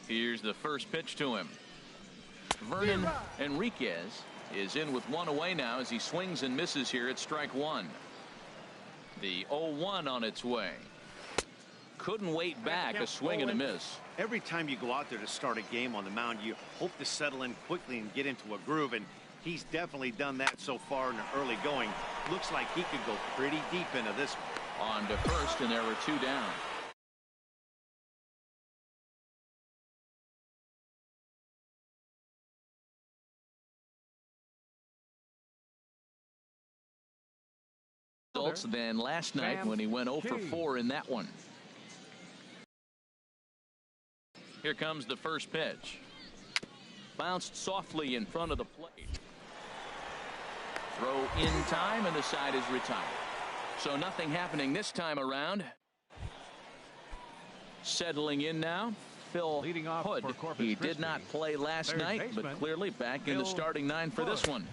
Here's the first pitch to him. Vernon Enriquez is in with one away now as he swings and misses here at strike one. The 0-1 on its way. Couldn't wait back. A swing and a miss. Every time you go out there to start a game on the mound, you hope to settle in quickly and get into a groove, and he's definitely done that so far in the early going. Looks like he could go pretty deep into this one. On to first, and there were two down. Than last night when he went 0 for 4 in that one. Here comes the first pitch. Bounced softly in front of the plate. Throw in time, and the side is retired. So nothing happening this time around. Settling in now, Phil Hood. He did not play last night, but clearly back in the starting nine for this one.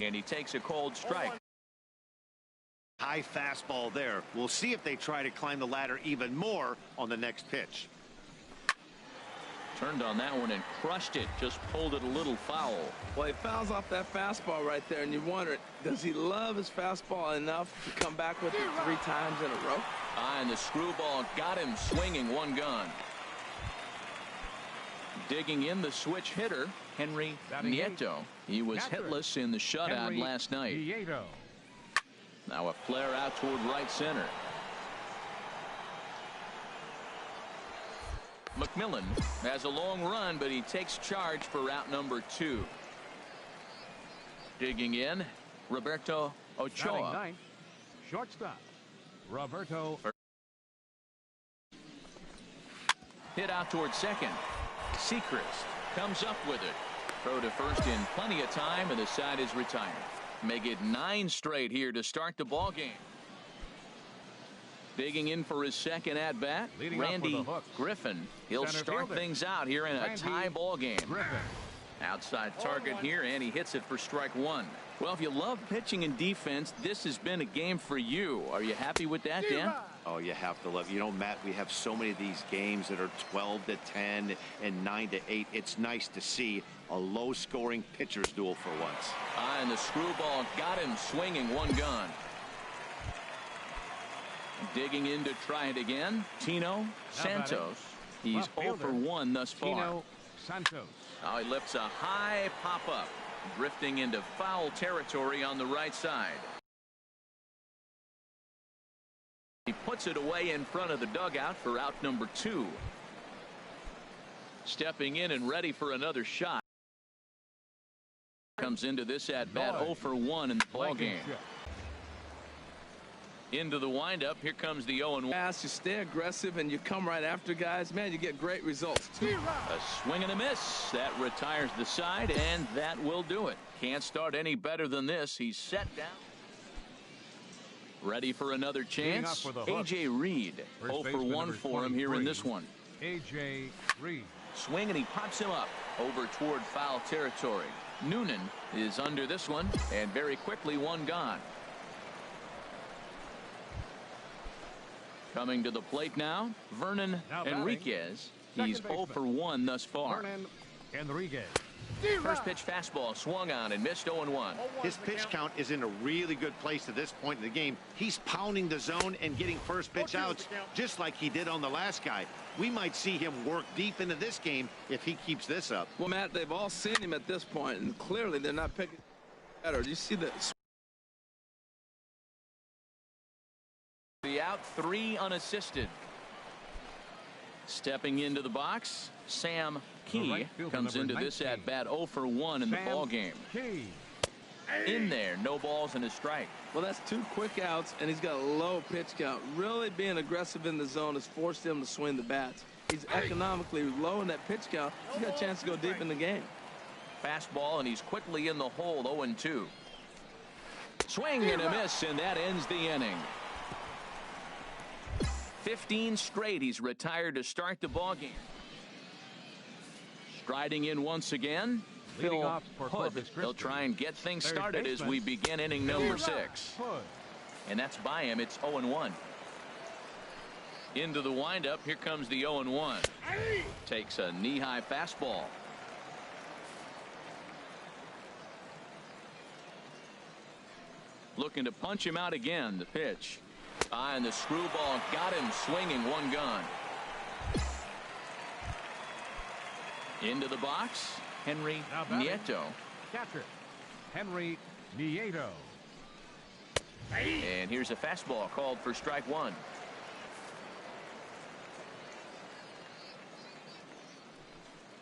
And he takes a cold strike. High fastball there. We'll see if they try to climb the ladder even more on the next pitch. Turned on that one and crushed it. Just pulled it a little foul. Well, he fouls off that fastball right there, and you wonder, does he love his fastball enough to come back with it 3 times in a row? And the screwball got him swinging, one gone. Digging in the switch hitter, Henry Nieto. He was hitless in the shutout last night. Now a flare out toward right center. McMillan has a long run, but he takes charge for route number 2. Digging in, Roberto Ochoa. Shortstop, Roberto. Hit out toward second. Sechrist comes up with it. Throw to first in plenty of time, and the side is retired. Make it 9 straight here to start the ball game. Digging in for his second at bat, Randy Griffin. He'll start things out here in a tie ball game. Outside target here, and he hits it for strike 1. Well, if you love pitching and defense, this has been a game for you. Are you happy with that, Dan? Oh, you have to love. You know, Matt, we have so many of these games that are 12-10 and 9-8. It's nice to see a low-scoring pitcher's duel for once. And the screwball got him swinging, one gone. Digging in to try it again, Tino Santos. He's 0 for 1 thus far. Tino Santos. Now he lifts a high pop-up, drifting into foul territory on the right side. He puts it away in front of the dugout for out number 2. Stepping in and ready for another shot. Comes into this at bat 0 for 1 in the ball game. Into the windup. Here comes the 0-1. As you stay aggressive and you come right after guys, man, you get great results too. A swing and a miss. That retires the side, and that will do it. Can't start any better than this. He's set down. Ready for another chance. A.J. Reed. 0 for 1 for him here in this one. A.J. Reed. Swing, and he pops him up over toward foul territory. Noonan is under this one, and very quickly one gone. Coming to the plate now, Vernon Enriquez. He's 0 for 1 thus far. Vernon Enriquez. First pitch fastball swung on and missed 0-1. His pitch count is in a really good place at this point in the game. He's pounding the zone and getting first pitch outs just like he did on the last guy. We might see him work deep into this game if he keeps this up. Well, Matt, they've all seen him at this point, and clearly they're not picking better. You see the out, 3 unassisted. Stepping into the box, Sam Key comes into this at bat 0 for 1 in the ball game. In there, no balls and a strike. Well, that's 2 quick outs, and he's got a low pitch count. Really being aggressive in the zone has forced him to swing the bats. He's economically low in that pitch count. He's got a chance to go deep in the game. Fastball, and he's quickly in the hole, 0-2. Swing and a miss, and that ends the inning. 15 straight. He's retired to start the ball game. Striding in once again, Phil Hood. He'll try and get things started as we begin inning number 6. And that's by him. It's 0-1. Into the windup. Here comes the 0-1. Takes a knee-high fastball. Looking to punch him out again. The pitch. And the screwball got him swinging. One gone. Into the box. Henry Nieto. Catcher, Henry Nieto. And here's a fastball called for strike one.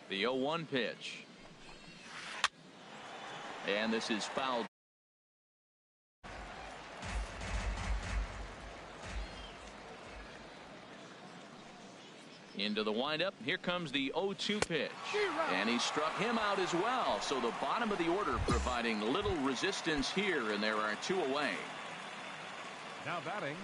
The 0-1 pitch. And this is fouled. Into the windup. Here comes the 0-2 pitch. And he struck him out as well. So the bottom of the order providing little resistance here, and there are two away. Now batting.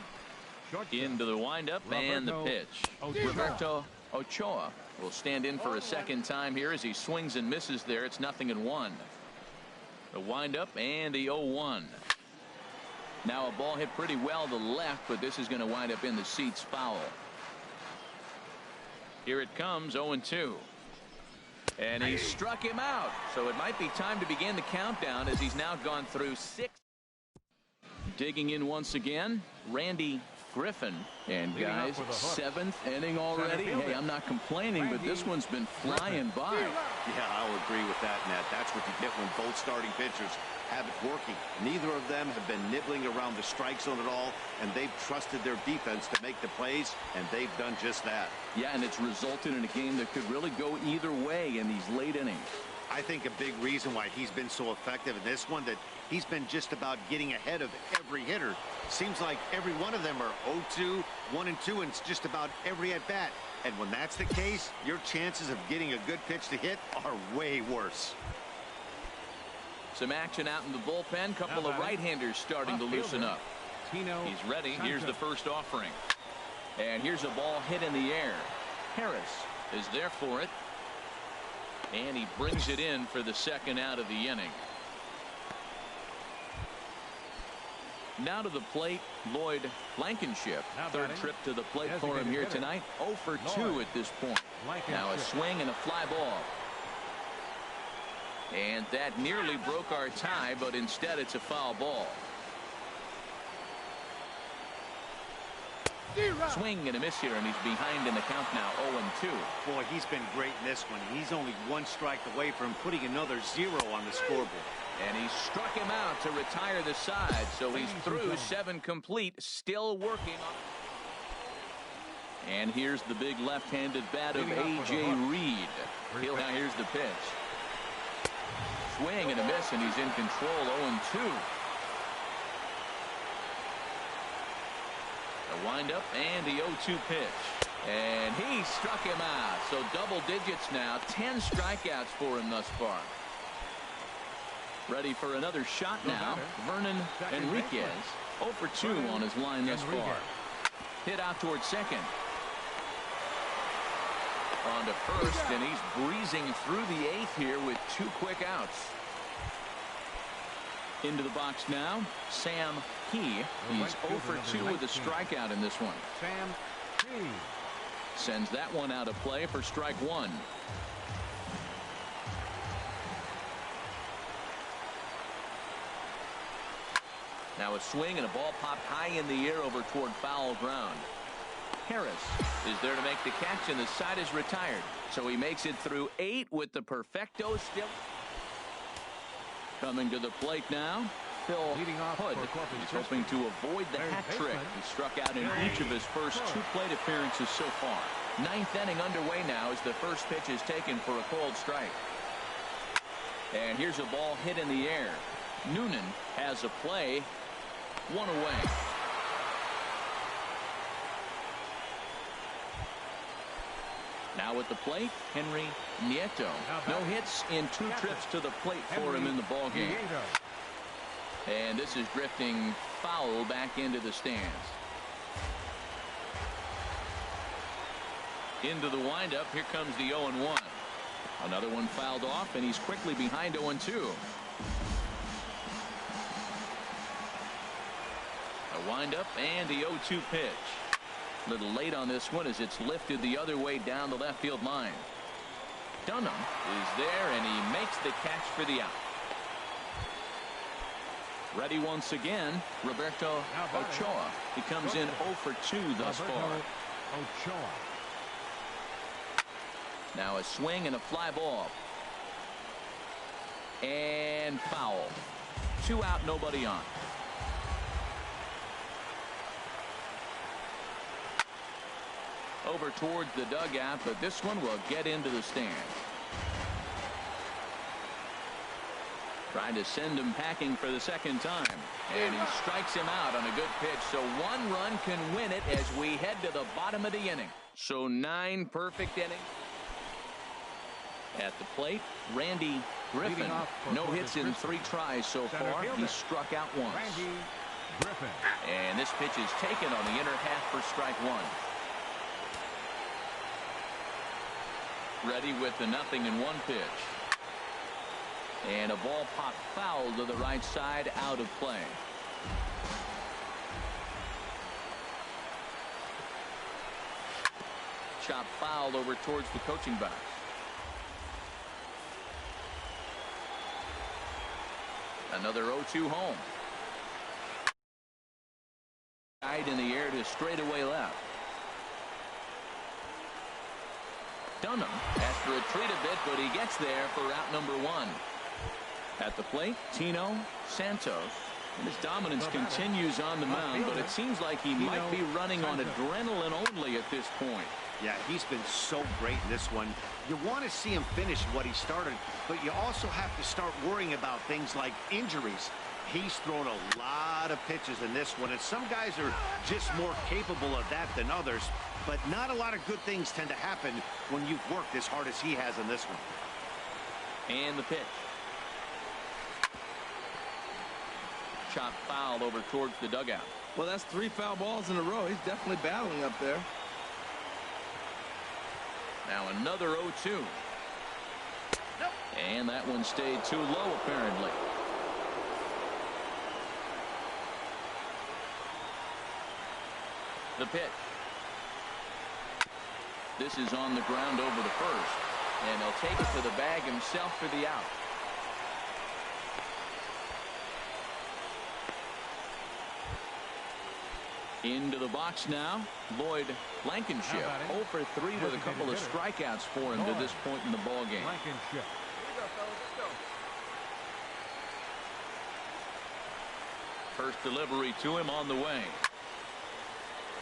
Into the windup and the pitch. Roberto Ochoa will stand in for a second time here as he swings and misses there. It's 0-1. The windup and the 0-1. Now a ball hit pretty well to the left, but this is going to wind up in the seats foul. Here it comes, 0-2. And he struck him out. So it might be time to begin the countdown as he's now gone through 6. Digging in once again, Randy Griffin. And guys, 7th inning already. Hey, I'm not complaining, but this one's been flying by. Yeah, I'll agree with that, Nat. That's what you get when both starting pitchers have it working. Neither of them have been nibbling around the strike zone at all, and they've trusted their defense to make the plays, and they've done just that. Yeah, and it's resulted in a game that could really go either way in these late innings. I think a big reason why he's been so effective in this one, that he's been just about getting ahead of every hitter. Seems like every one of them are 0-2, 1-2, and it's just about every at-bat. And when that's the case, your chances of getting a good pitch to hit are way worse. Some action out in the bullpen. Couple of right-handers starting to loosen up. He's ready. Here's the first offering. And here's a ball hit in the air. Harris is there for it. And he brings it in for the second out of the inning. Now to the plate, Lloyd Blankenship. Third trip to the plate for him here tonight. 0 for 2 at this point. Now a swing and a fly ball. And that nearly broke our tie, but instead it's a foul ball. Swing and a miss here, and he's behind in the count now, 0-2. Boy, he's been great in this one. He's only one strike away from putting another 0 on the scoreboard. And he struck him out to retire the side, so he's through 7 complete, still working on. And here's the big left-handed bat of A.J. Reed. Now here's the pitch. Swing and a miss, and he's in control, 0-2. The windup and the 0-2 pitch. And he struck him out. So double digits now. 10 strikeouts for him thus far. Ready for another shot now. Vernon Enriquez. 0 for 2 on his line thus far. Hit out towards second. On to first, and he's breezing through the 8th here with 2 quick outs. Into the box now, Sam Key. He's 0 for 2 with a strikeout in this one. Sam Key sends that one out of play for strike 1. Now a swing and a ball popped high in the air over toward foul ground. Harris is there to make the catch, and the side is retired. So he makes it through 8 with the perfecto still. Coming to the plate now, Phil Hood. He's hoping to avoid the hat trick. He struck out in each of his first 2 plate appearances so far. 9th inning underway now as the first pitch is taken for a called strike. And here's a ball hit in the air. Noonan has a play. 1 away. Now at the plate, Henry Nieto. No hits in 2 trips to the plate for him in the ballgame. And this is drifting foul back into the stands. Into the windup, here comes the 0-1. Another one fouled off, and he's quickly behind 0-2. A windup and the 0-2 pitch. Little late on this one as it's lifted the other way down the left field line. Dunham is there, and he makes the catch for the out. Ready once again, Roberto Ochoa. He comes in 0 for 2 thus far. Ochoa. Now a swing and a fly ball. And foul. 2 out, nobody on. Over towards the dugout, but this one will get into the stand. Trying to send him packing for the second time. And he strikes him out on a good pitch. So 1 run can win it as we head to the bottom of the inning. So 9 perfect innings. At the plate, Randy Griffin. No hits in 3 tries so far. He struck out once. Randy Griffin. And this pitch is taken on the inner half for strike 1. Ready with the 0-1 pitch. And a ball popped foul to the right side, out of play. Chop foul over towards the coaching box. Another 0-2 home. Right in the air to straightaway left. Dunham has to retreat a bit, but he gets there for out number 1. At the plate, Tino Santos. And his dominance continues on the mound, but it seems like he might be running on adrenaline only at this point. Yeah, he's been so great in this one. You want to see him finish what he started, but you also have to start worrying about things like injuries. He's thrown a lot of pitches in this one, and some guys are just more capable of that than others, but not a lot of good things tend to happen when you've worked as hard as he has in this one. And the pitch. Chop foul over towards the dugout. Well, that's 3 foul balls in a row. He's definitely battling up there. Now another 0-2. And that one stayed too low, apparently. The pitch. This is on the ground over to first. And he'll take it to the bag himself for the out. Into the box now, Lloyd Blankenship. 0 for 3 with a couple of strikeouts for him to this point in the ball game. First delivery to him on the way.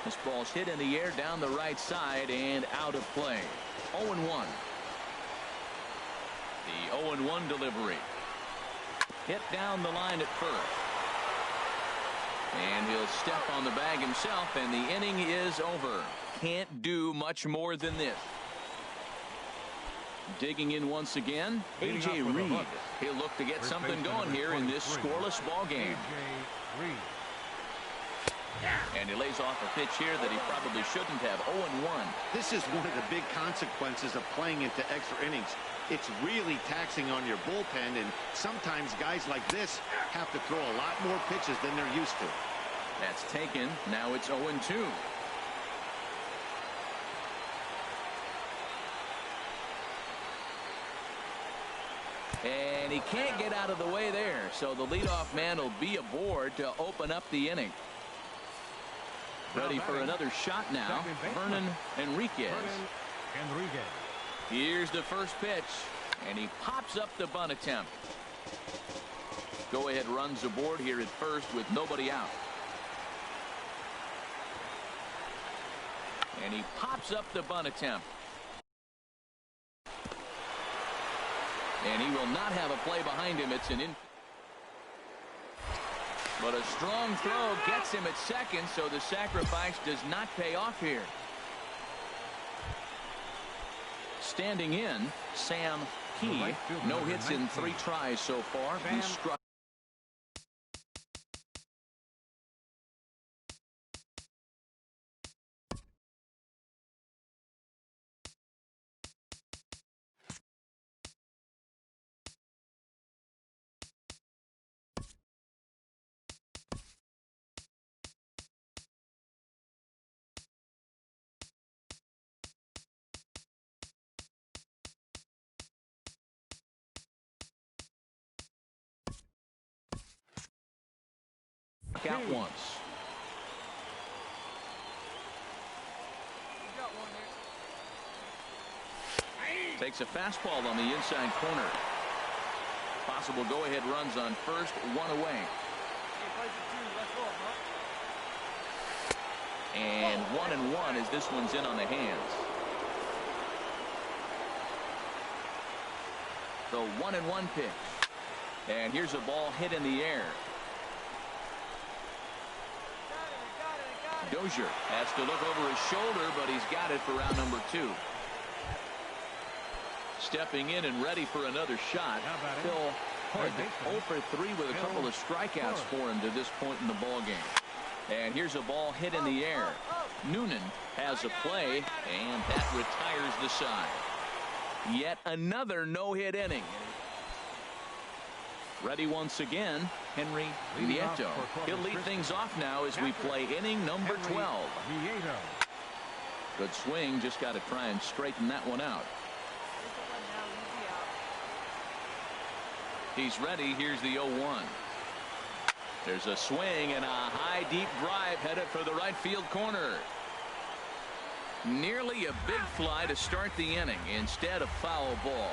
This ball's hit in the air down the right side and out of play. 0-1. The 0-1 delivery. Hit down the line at first. And he'll step on the bag himself, and the inning is over. Can't do much more than this. Digging in once again, A.J. Reed. He'll look to get something going here in this scoreless ball game. And he lays off a pitch here that he probably shouldn't have. 0-1. This is one of the big consequences of playing into extra innings. It's really taxing on your bullpen, and sometimes guys like this have to throw a lot more pitches than they're used to. That's taken. Now it's 0-2. And he can't get out of the way there, so the leadoff man will be aboard to open up the inning. Ready for another shot now, Vernon Enriquez. Here's the first pitch, and he pops up the bunt attempt. Go-ahead runs aboard here at first with nobody out. And he pops up the bunt attempt. And he will not have a play behind him. It's an in. But a strong throw gets him at second, so the sacrifice does not pay off here. Standing in, Sam Key. No hits in 3 tries so far. He struck out once. Takes a fastball on the inside corner. Possible go-ahead runs on first, one away. And 1-1 as this one's in on the hands. The 1-1 pitch. And here's a ball hit in the air. Dozier has to look over his shoulder, but he's got it for round number 2. Stepping in and ready for another shot. Phil Hood 0 for 3 with a couple of strikeouts for him to this point in the ball game. And here's a ball hit in the air. Noonan has a play, and that retires the side. Yet another no-hit inning. Ready once again, Henry Nieto. He'll lead things off now as we play inning number 12. Good swing, just got to try and straighten that one out. He's ready. Here's the 0-1. There's a swing and a high deep drive headed for the right field corner. Nearly a big fly to start the inning instead of foul ball.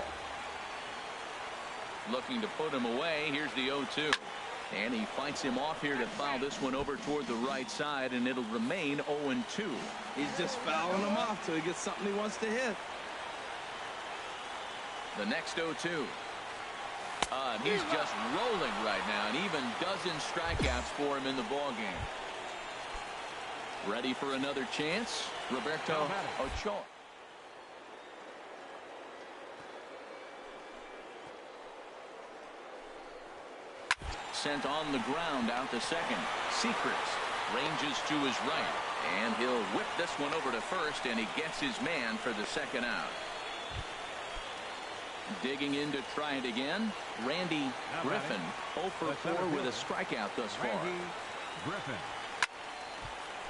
Looking to put him away. Here's the 0-2. And he fights him off here to foul this one over toward the right side, and it'll remain 0-2. He's just fouling him off till he gets something he wants to hit. The next 0-2. He's just rolling right now, and even dozen strikeouts for him in the ball game. Ready for another chance? Roberto Ochoa. Sent on the ground out to second. Secrets ranges to his right, and he'll whip this one over to first, and he gets his man for the second out. Digging in to try it again, Randy Griffin 0 for 4 with a strikeout thus far.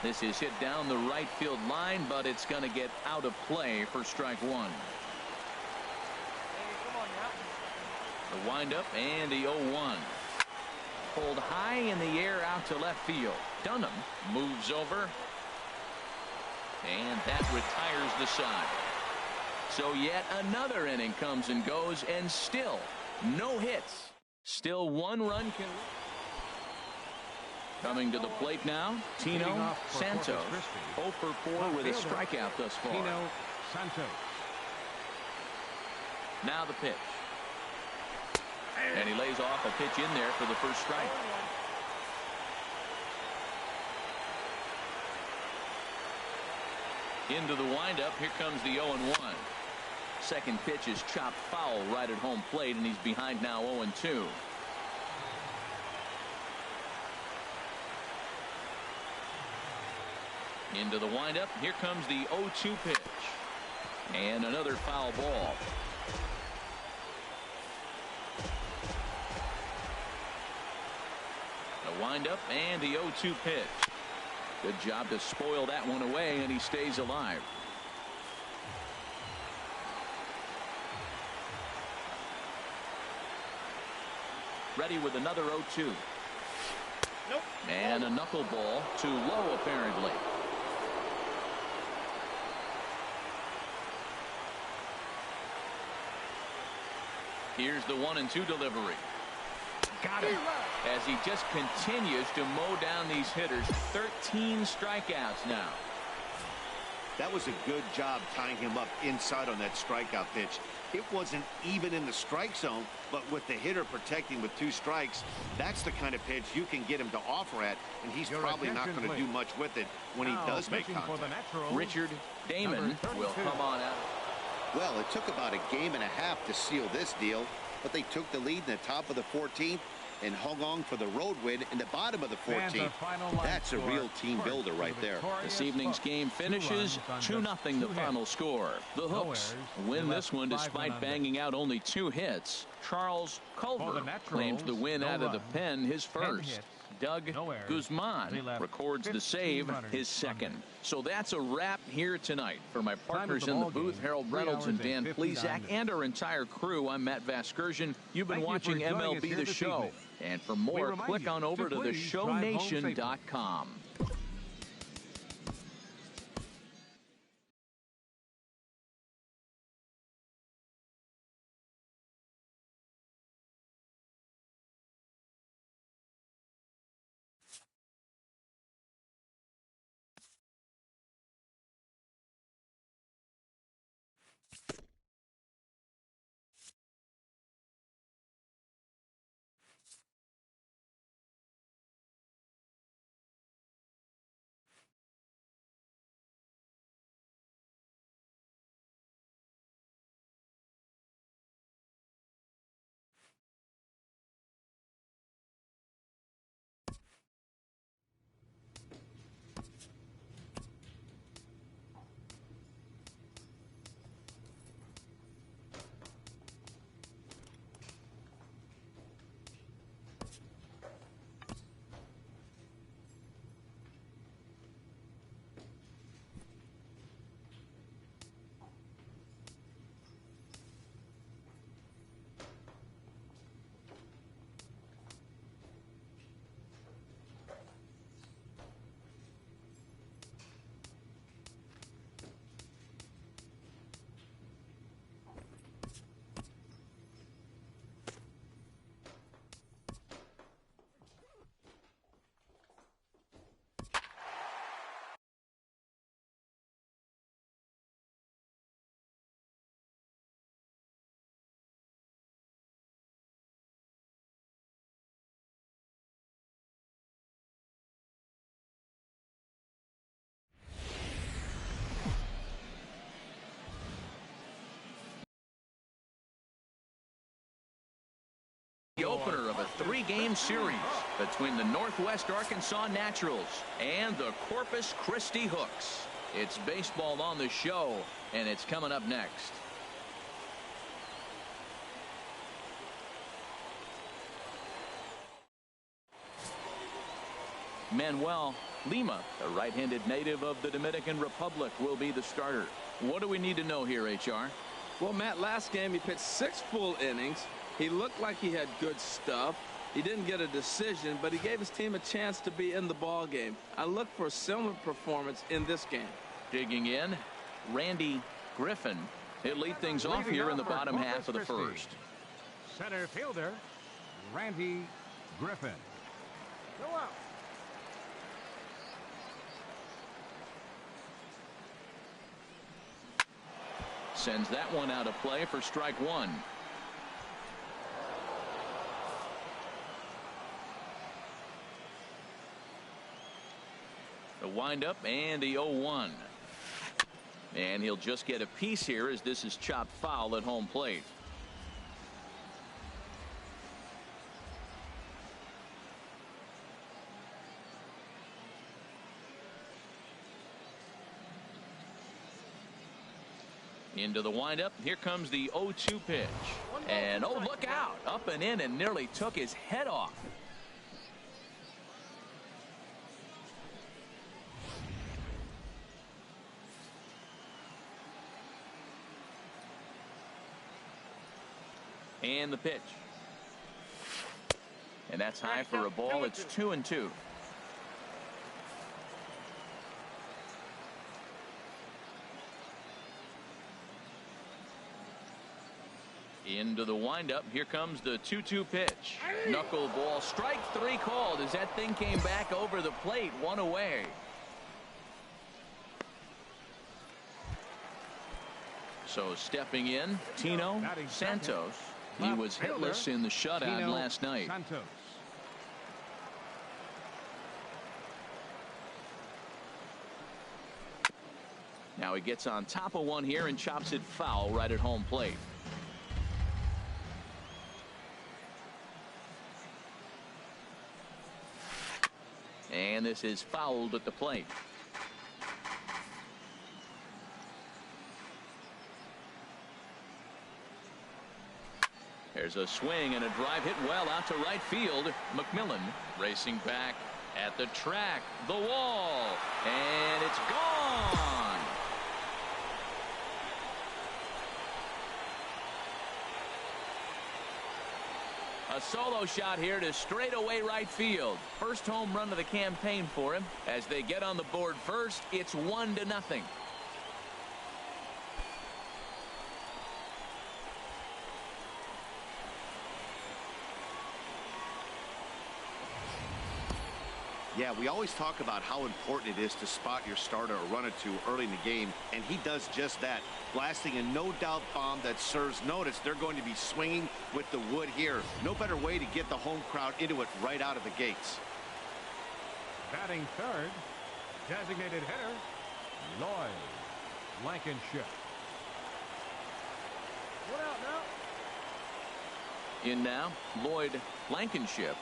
This is hit down the right field line, but it's going to get out of play for strike one. The windup and the 0-1. Pulled high in the air out to left field. Dunham moves over, and that retires the side. So yet another inning comes and goes, and still no hits. Still one run can. Coming to the plate now, Tino Santos 0 for 4 with a strikeout thus far. Tino Santos. Now the pitch. And he lays off a pitch in there for the first strike. Into the windup. Here comes the 0-1. Second pitch is chopped foul right at home plate, and he's behind now 0-2. Into the windup. Here comes the 0-2 pitch. And another foul ball. The windup and the 0-2 pitch. Good job to spoil that one away, and he stays alive. Ready with another 0-2. Nope. And a knuckleball too low apparently. Here's the 1-2 delivery. Got it. As he just continues to mow down these hitters. 13 strikeouts now. That was a good job tying him up inside on that strikeout pitch. It wasn't even in the strike zone, but with the hitter protecting with 2 strikes, that's the kind of pitch you can get him to offer at, and he's probably not going to do much with it when he does make contact. Richard Damon will come on out. Well, it took about a game and a half to seal this deal, but they took the lead in the top of the 14th and hung on for the road win in the bottom of the 14th. That's a real team builder right there. This evening's game finishes 2-0 the final score. The Hooks win this one despite banging out only 2 hits. Charles Culver claims the win out of the pen, his first. Doug Guzman records the save, his second. So that's a wrap here tonight. For my partners in the booth, Harold Reynolds and Dan Plesac, and our entire crew, I'm Matt Vasgersian. You've been watching MLB The Show. And for more, click on over to theshownation.com. The opener of a three-game series between the Northwest Arkansas Naturals and the Corpus Christi Hooks. It's baseball on the show, and it's coming up next. Manuel Lima, a right-handed native of the Dominican Republic, will be the starter. What do we need to know here, HR? Well, Matt, last game he pitched 6 full innings. He looked like he had good stuff. He didn't get a decision, but he gave his team a chance to be in the ball game. I look for a similar performance in this game. Digging in, Randy Griffin. He'll lead things off here in the bottom half of the first. Center fielder, Randy Griffin. Go out. Sends that one out of play for strike one. The windup and the 0-1. And he'll just get a piece here as this is chopped foul at home plate. Into the windup. Here comes the 0-2 pitch. And oh, look out. Up and in and nearly took his head off. And the pitch. And that's high for a ball. It's 2-2. Into the windup. Here comes the 2-2 pitch. Knuckleball. Strike 3 called as that thing came back over the plate. 1 away. So stepping in, Tino Santos. He was hitless in the shutout last night. Santos. Now he gets on top of one here and chops it foul right at home plate. And this is fouled at the plate. There's a swing and a drive hit well out to right field. McMillan racing back at the track. The wall. And it's gone. A solo shot here to straightaway right field. First home run of the campaign for him. As they get on the board first, it's 1-0. Yeah, we always talk about how important it is to spot your starter or run it to early in the game, and he does just that, blasting a no-doubt bomb that serves notice. They're going to be swinging with the wood here. No better way to get the home crowd into it right out of the gates. Batting third, designated hitter, Lloyd Blankenship. One out now. In now, Lloyd Blankenship,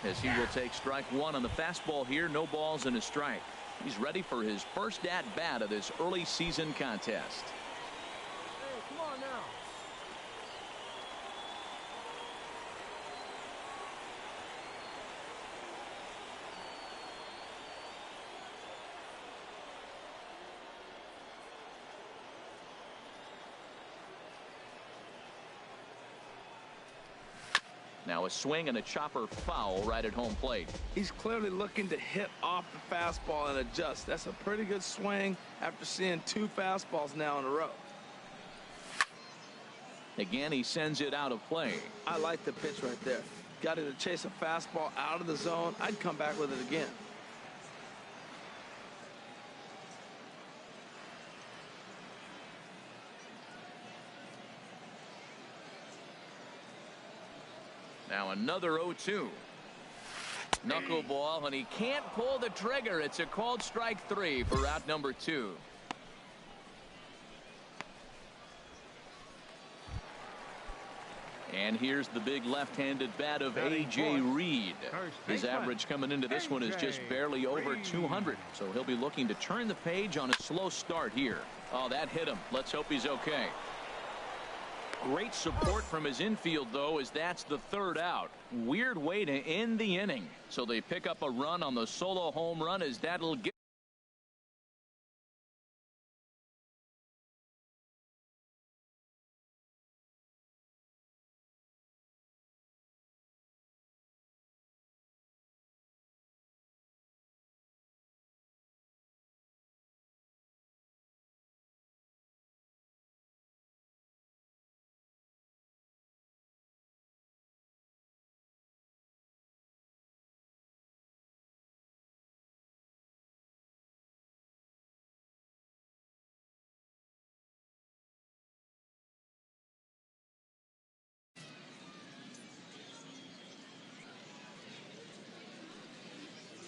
as he will take strike one on the fastball here. No balls and a strike. He's ready for his first at-bat of this early season contest. Hey, come on now. Now a swing and a chopper foul right at home plate. He's clearly looking to hit off the fastball and adjust. That's a pretty good swing after seeing 2 fastballs now in a row. Again, he sends it out of play. I like the pitch right there. Got it to chase a fastball out of the zone. I'd come back with it again. Now another 0-2. Knuckleball, and he can't pull the trigger. It's a called strike 3 for route number 2. And here's the big left-handed bat of A.J. Reed. His average coming into this one is just barely over 200. So he'll be looking to turn the page on a slow start here. Oh, that hit him. Let's hope he's okay. Great support from his infield, though, as that's the third out. Weird way to end the inning. So they pick up a run on the solo home run, as that'll get.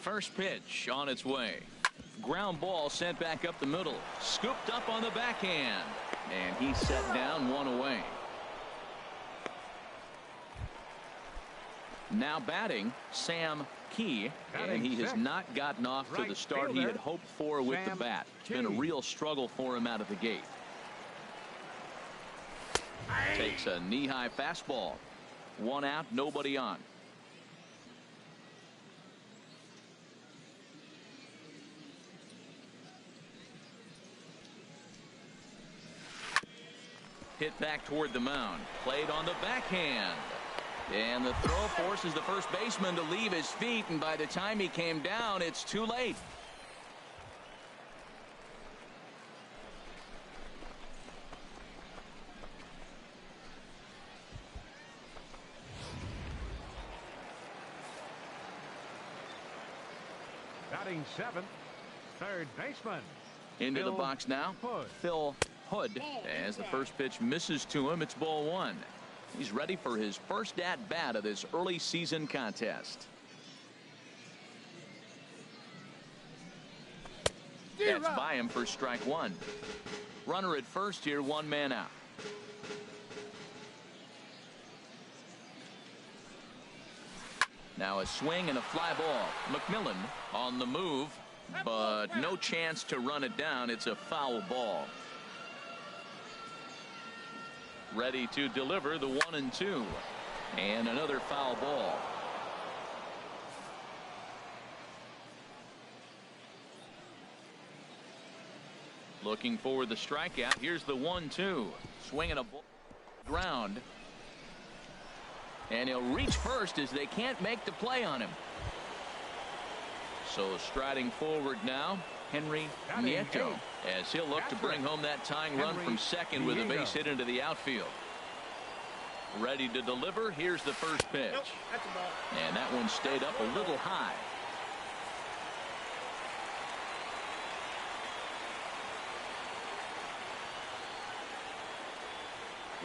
First pitch on its way. Ground ball sent back up the middle. Scooped up on the backhand. And he's set down, 1 away. Now batting, Sam Key. And he has not gotten off to the start he had hoped for with the bat. It's been a real struggle for him out of the gate. Takes a knee-high fastball. 1 out, nobody on. Hit back toward the mound. Played on the backhand. And the throw forces the first baseman to leave his feet, and by the time he came down, it's too late. Batting 7th, third baseman. Into the box now, Phil Hood, as the first pitch misses to him. It's ball 1. He's ready for his first at-bat of this early season contest. That's by him for strike 1. Runner at first here, 1 man out. Now a swing and a fly ball. McMillan on the move, but no chance to run it down. It's a foul ball. Ready to deliver the 1-2. And another foul ball. Looking for the strikeout. Here's the 1-2. Swinging a ball. Ground. And he'll reach first as they can't make the play on him. So striding forward now, Henry Nieto, as he'll look to bring home that tying run from second with a base hit into the outfield. Ready to deliver. Here's the first pitch. And that one stayed up a little high.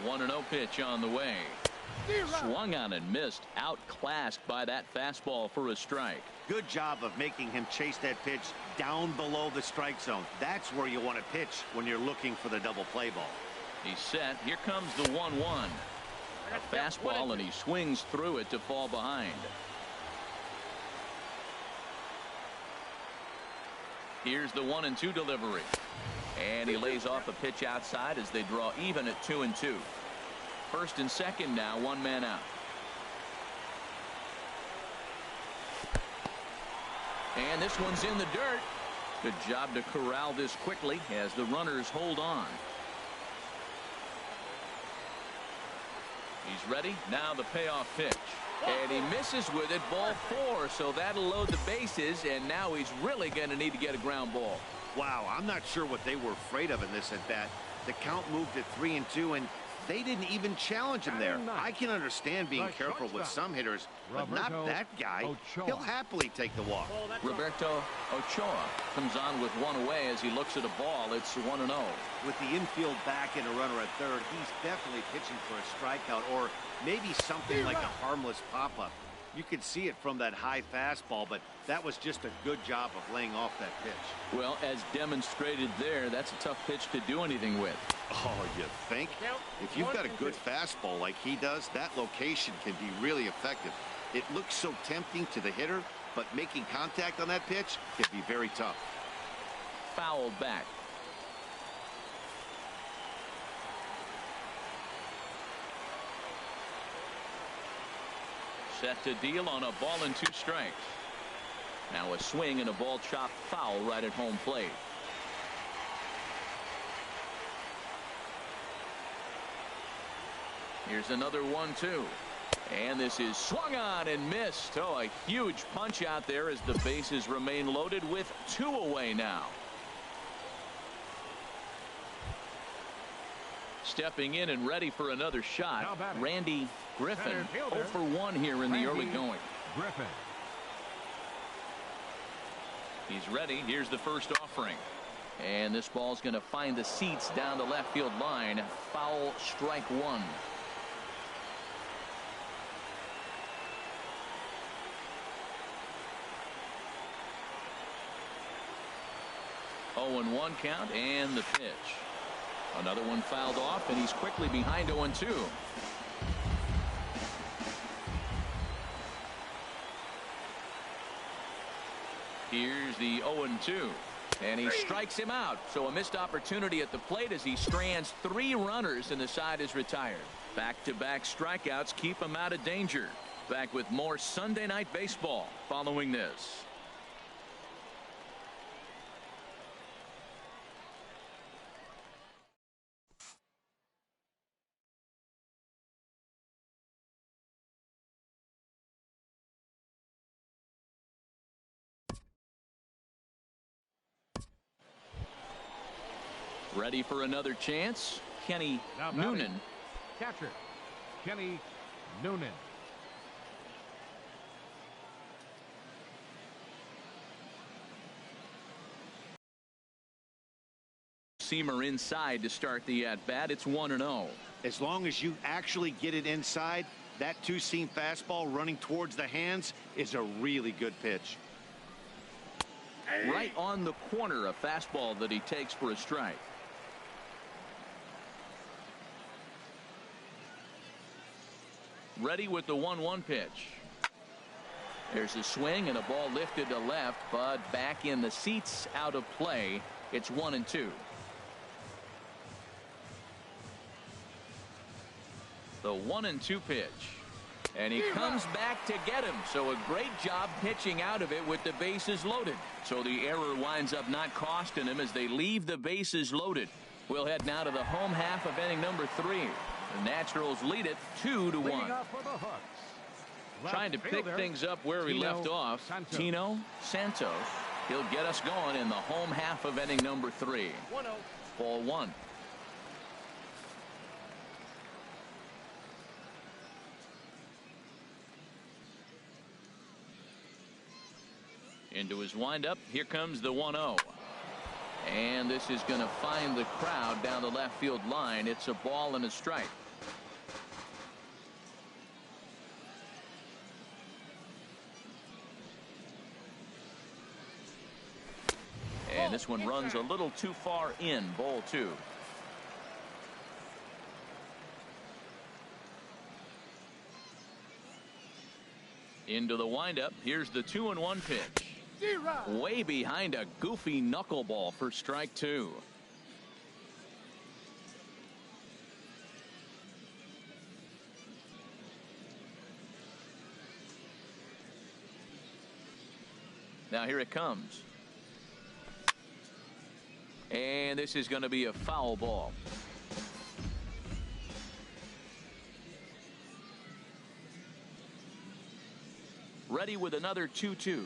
One 1-0 pitch on the way. Swung on and missed. Outclassed by that fastball for a strike. Good job of making him chase that pitch down below the strike zone. That's where you want to pitch when you're looking for the double play ball. He's set. Here comes the 1-1. A fastball, and he swings through it to fall behind. Here's the 1-2 delivery. And he lays off a pitch outside as they draw even at 2-2. First and second now, one man out. And this one's in the dirt. Good job to corral this quickly as the runners hold on. He's ready. Now the payoff pitch. And he misses with it. Ball 4. So that'll load the bases. And now he's really going to need to get a ground ball. Wow, I'm not sure what they were afraid of in this at bat. The count moved at 3-2, and they didn't even challenge him there. I can understand being careful with some hitters, but not that guy. He'll happily take the walk. Roberto Ochoa comes on with one away as he looks at a ball. It's 1-0. With the infield back and a runner at third, he's definitely pitching for a strikeout or maybe something like a harmless pop-up. You could see it from that high fastball, but that was just a good job of laying off that pitch. Well, as demonstrated there, that's a tough pitch to do anything with. Oh, you think? If you've got a good fastball like he does, that location can be really effective. It looks so tempting to the hitter, but making contact on that pitch can be very tough. Fouled back. Set to deal on a ball and 2 strikes. Now a swing and a ball chopped foul right at home plate. Here's another 1-2. And this is swung on and missed. Oh, a huge punch out there as the bases remain loaded with 2 away now. Stepping in and ready for another shot, Randy Griffin. 0 for 1 here in the early going. Griffin. He's ready. Here's the first offering. And this ball's going to find the seats down the left field line. Foul, strike 1. Oh, and 1 count, and the pitch. Another one fouled off, and he's quickly behind 0-2. Here's the 0-2. And he strikes him out. So a missed opportunity at the plate as he strands 3 runners and the side is retired. Back-to-back strikeouts keep him out of danger. Back with more Sunday Night Baseball following this. Ready for another chance. Kenny Noonan. Catcher, Kenny Noonan. Seamer inside to start the at-bat. It's 1-0. As long as you actually get it inside, that 2-seam fastball running towards the hands is a really good pitch. Right on the corner, a fastball that he takes for a strike. Ready with the 1-1 pitch. There's a swing and a ball lifted to left, but back in the seats, out of play. It's 1-2. The 1-2 pitch. And he comes back to get him. So a great job pitching out of it with the bases loaded. So the error winds up not costing him as they leave the bases loaded. We'll head now to the home half of inning number 3. The Naturals lead it 2-1. Trying to pick things up where we left off. Tino Santos. He'll get us going in the home half of inning number 3. 1-0. Ball 1. Into his windup. Here comes the 1-0. And this is going to find the crowd down the left field line. It's a ball and a strike. And this one runs a little too far in. Ball 2. Into the windup. Here's the 2-1 pitch. Way behind a goofy knuckleball for strike 2. Now here it comes. And this is going to be a foul ball. Ready with another 2-2.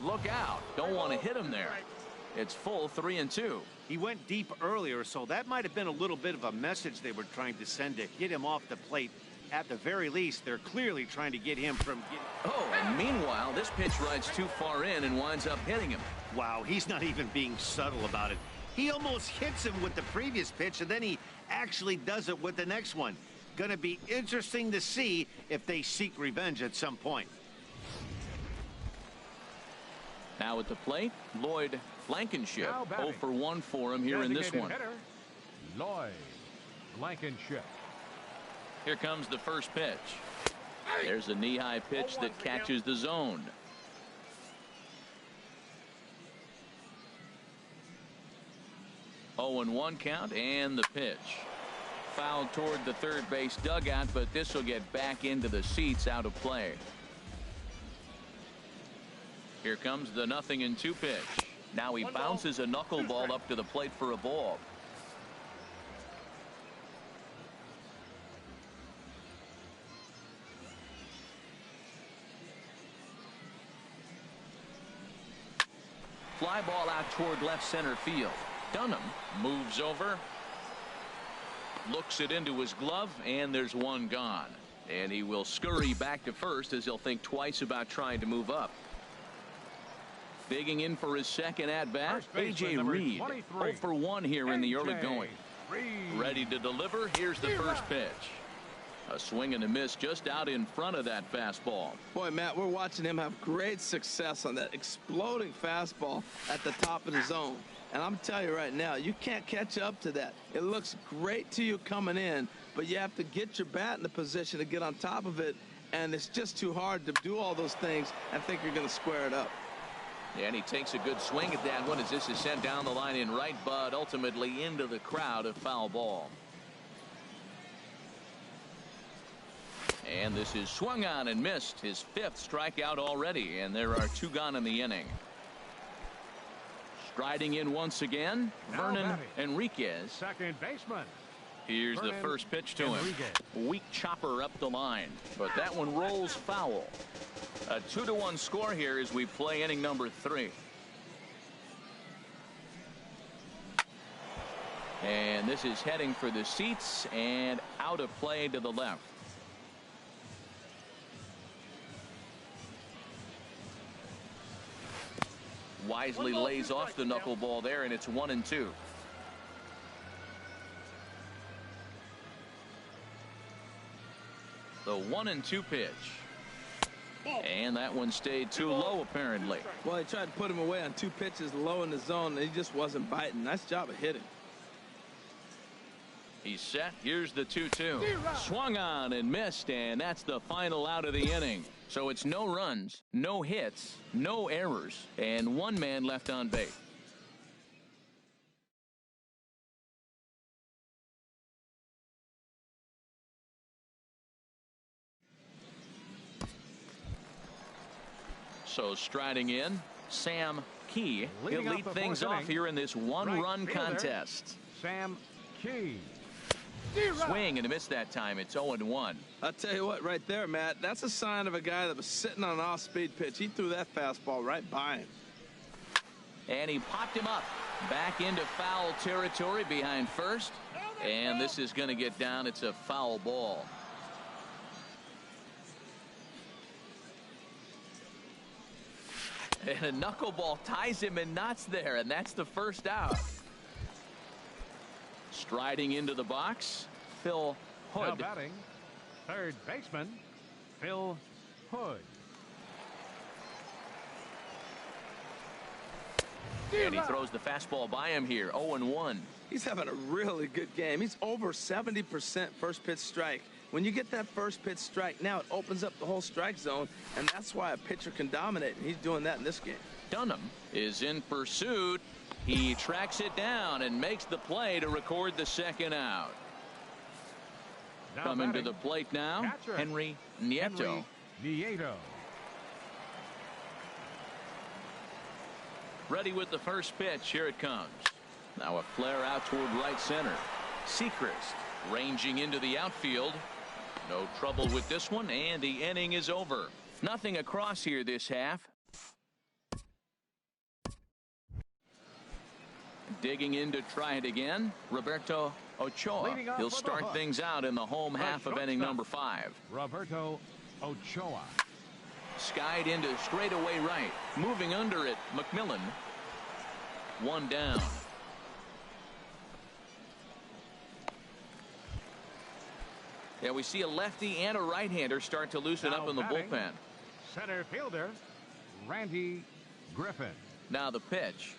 Look out. Don't want to hit him there. It's full 3-2. He went deep earlier, so that might have been a little bit of a message they were trying to send to get him off the plate. At the very least, they're clearly trying to get him from getting... Oh, and meanwhile, this pitch rides too far in and winds up hitting him. Wow, he's not even being subtle about it. He almost hits him with the previous pitch, and then he actually does it with the next one. Going to be interesting to see if they seek revenge at some point. Now at the plate, Lloyd Blankenship. 0 for 1 for him here in this one. Hitter, Lloyd Blankenship. Here comes the first pitch. There's a knee-high pitch that catches the zone. Oh, 0-1 count, and the pitch. Fouled toward the third base dugout, but this will get back into the seats, out of play. Here comes the 0-2 pitch. Now he bounces a knuckleball up to the plate for a ball. Fly ball out toward left center field. Dunham moves over, looks it into his glove, and there's one gone. And he will scurry back to first as he'll think twice about trying to move up. Digging in for his second at-bat, A.J. Reed. 0 for 1 here in the early going. Ready to deliver. Here's the first pitch. A swing and a miss just out in front of that fastball. Boy, Matt, we're watching him have great success on that exploding fastball at the top of the zone. And I'm telling you right now, you can't catch up to that. It looks great to you coming in, but you have to get your bat in the position to get on top of it, and it's just too hard to do all those things and think you're going to square it up. And he takes a good swing at that one as this is sent down the line in right, but ultimately into the crowd, a foul ball. And this is swung on and missed, his 5th strikeout already, and there are 2 gone in the inning. Striding in once again, Vernon Enriquez. Second baseman. Here's the first pitch to him. Weak chopper up the line, but that one rolls foul. A 2-1 score here as we play inning number 3. And this is heading for the seats and out of play to the left. Wisely lays off the knuckleball there, and it's 1-2. The 1-2 pitch. And that one stayed too low, apparently. Well, he tried to put him away on 2 pitches low in the zone, and he just wasn't biting. Nice job of hitting. He's set. Here's the 2-2. Swung on and missed, and that's the final out of the inning. So it's no runs, no hits, no errors, and 1 man left on base. So striding in, Sam Key. He'll lead things off here in this 1-run contest. Sam Key. Swing and a miss that time. It's 0-1. I'll tell you what, right there, Matt, that's a sign of a guy that was sitting on an off-speed pitch. He threw that fastball right by him. And he popped him up. Back into foul territory behind first. And this is going to get down. It's a foul ball. And a knuckleball ties him in knots there, and that's the first out. Striding into the box, Phil Now Hood. batting, third baseman, Phil Hood. And he throws the fastball by him here, 0-1. He's having a really good game. He's over 70% first pitch strike. When you get that first pitch strike, now it opens up the whole strike zone, and that's why a pitcher can dominate, and he's doing that in this game. Dunham is in pursuit. He tracks it down and makes the play to record the second out. Now Coming to batting, the plate now, catcher, Henry Nieto. Nieto. Ready with the first pitch. Here it comes. Now a flare out toward right center. Sechrist ranging into the outfield. No trouble with this one, and the inning is over. Nothing across here this half. Digging in to try it again, Roberto Ochoa. He'll start things out in the home half of inning number 5. Roberto Ochoa. Skied into straightaway right. Moving under it, McMillan. One down. Yeah, we see a lefty and a right-hander start to loosen Now up in the batting, bullpen. Center fielder, Randy Griffin. Now the pitch.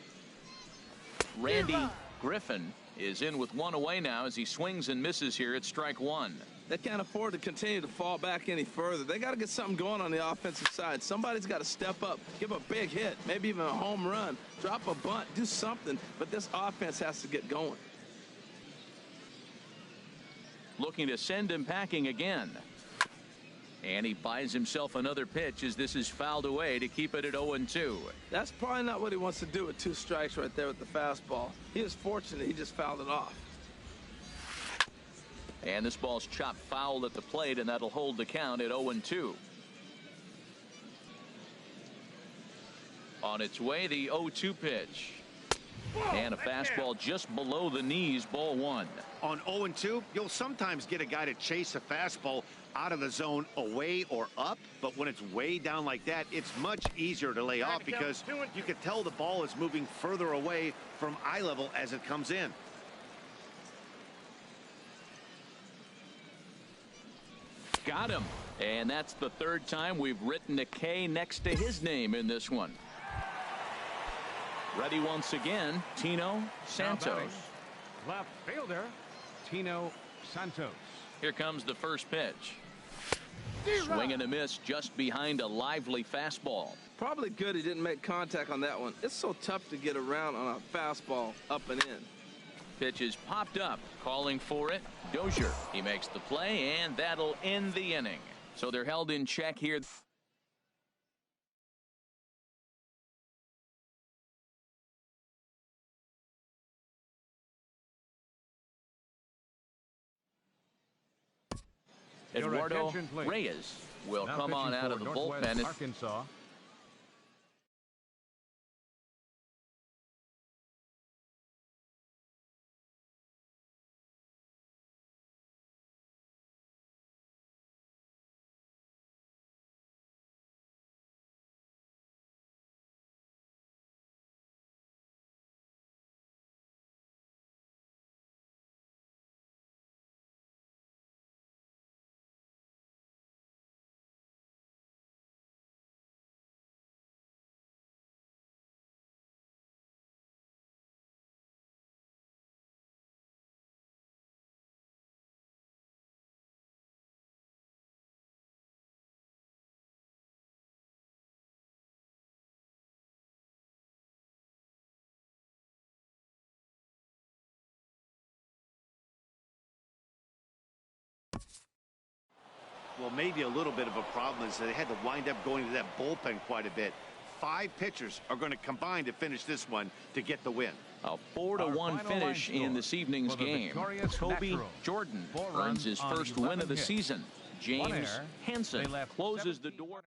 Randy Griffin is in with one away now as he swings and misses here at strike one. They can't afford to continue to fall back any further. They got to get something going on the offensive side. Somebody's got to step up, give a big hit, maybe even a home run, drop a bunt, do something. But this offense has to get going. Looking to send him packing again. And he buys himself another pitch as this is fouled away to keep it at 0-2. That's probably not what he wants to do with 2 strikes right there with the fastball. He was fortunate he just fouled it off. And this ball's chopped foul at the plate, and that'll hold the count at 0-2. On its way, the 0-2 pitch. And a fastball just below the knees, ball 1. On 0-2, you'll sometimes get a guy to chase a fastball out of the zone away or up, but when it's way down like that, it's much easier to lay off because you can tell the ball is moving further away from eye level as it comes in. Got him. And that's the 3rd time we've written a K next to his name in this one. Ready once again, Tino Santos. Left fielder, Tino Santos. Here comes the first pitch. Swing and a miss just behind a lively fastball. Probably good he didn't make contact on that one. It's so tough to get around on a fastball up and in. Pitch is popped up, calling for it. Dozier, he makes the play, and that'll end the inning. So they're held in check here. Eduardo Reyes will Now come on pitching out of for the Northwest bullpen. Arkansas. Well, maybe a little bit of a problem is that they had to wind up going to that bullpen quite a bit. 5 pitchers are going to combine to finish this one to get the win. A 4-1 finish in this evening's game. Toby Jordan earns his first win of the season. James Hansen closes the door.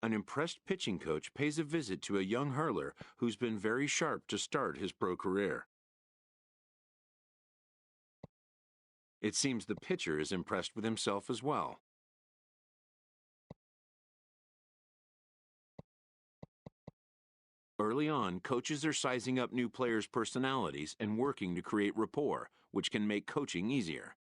An impressed pitching coach pays a visit to a young hurler who's been very sharp to start his pro career. It seems the pitcher is impressed with himself as well. Early on, coaches are sizing up new players' personalities and working to create rapport, which can make coaching easier.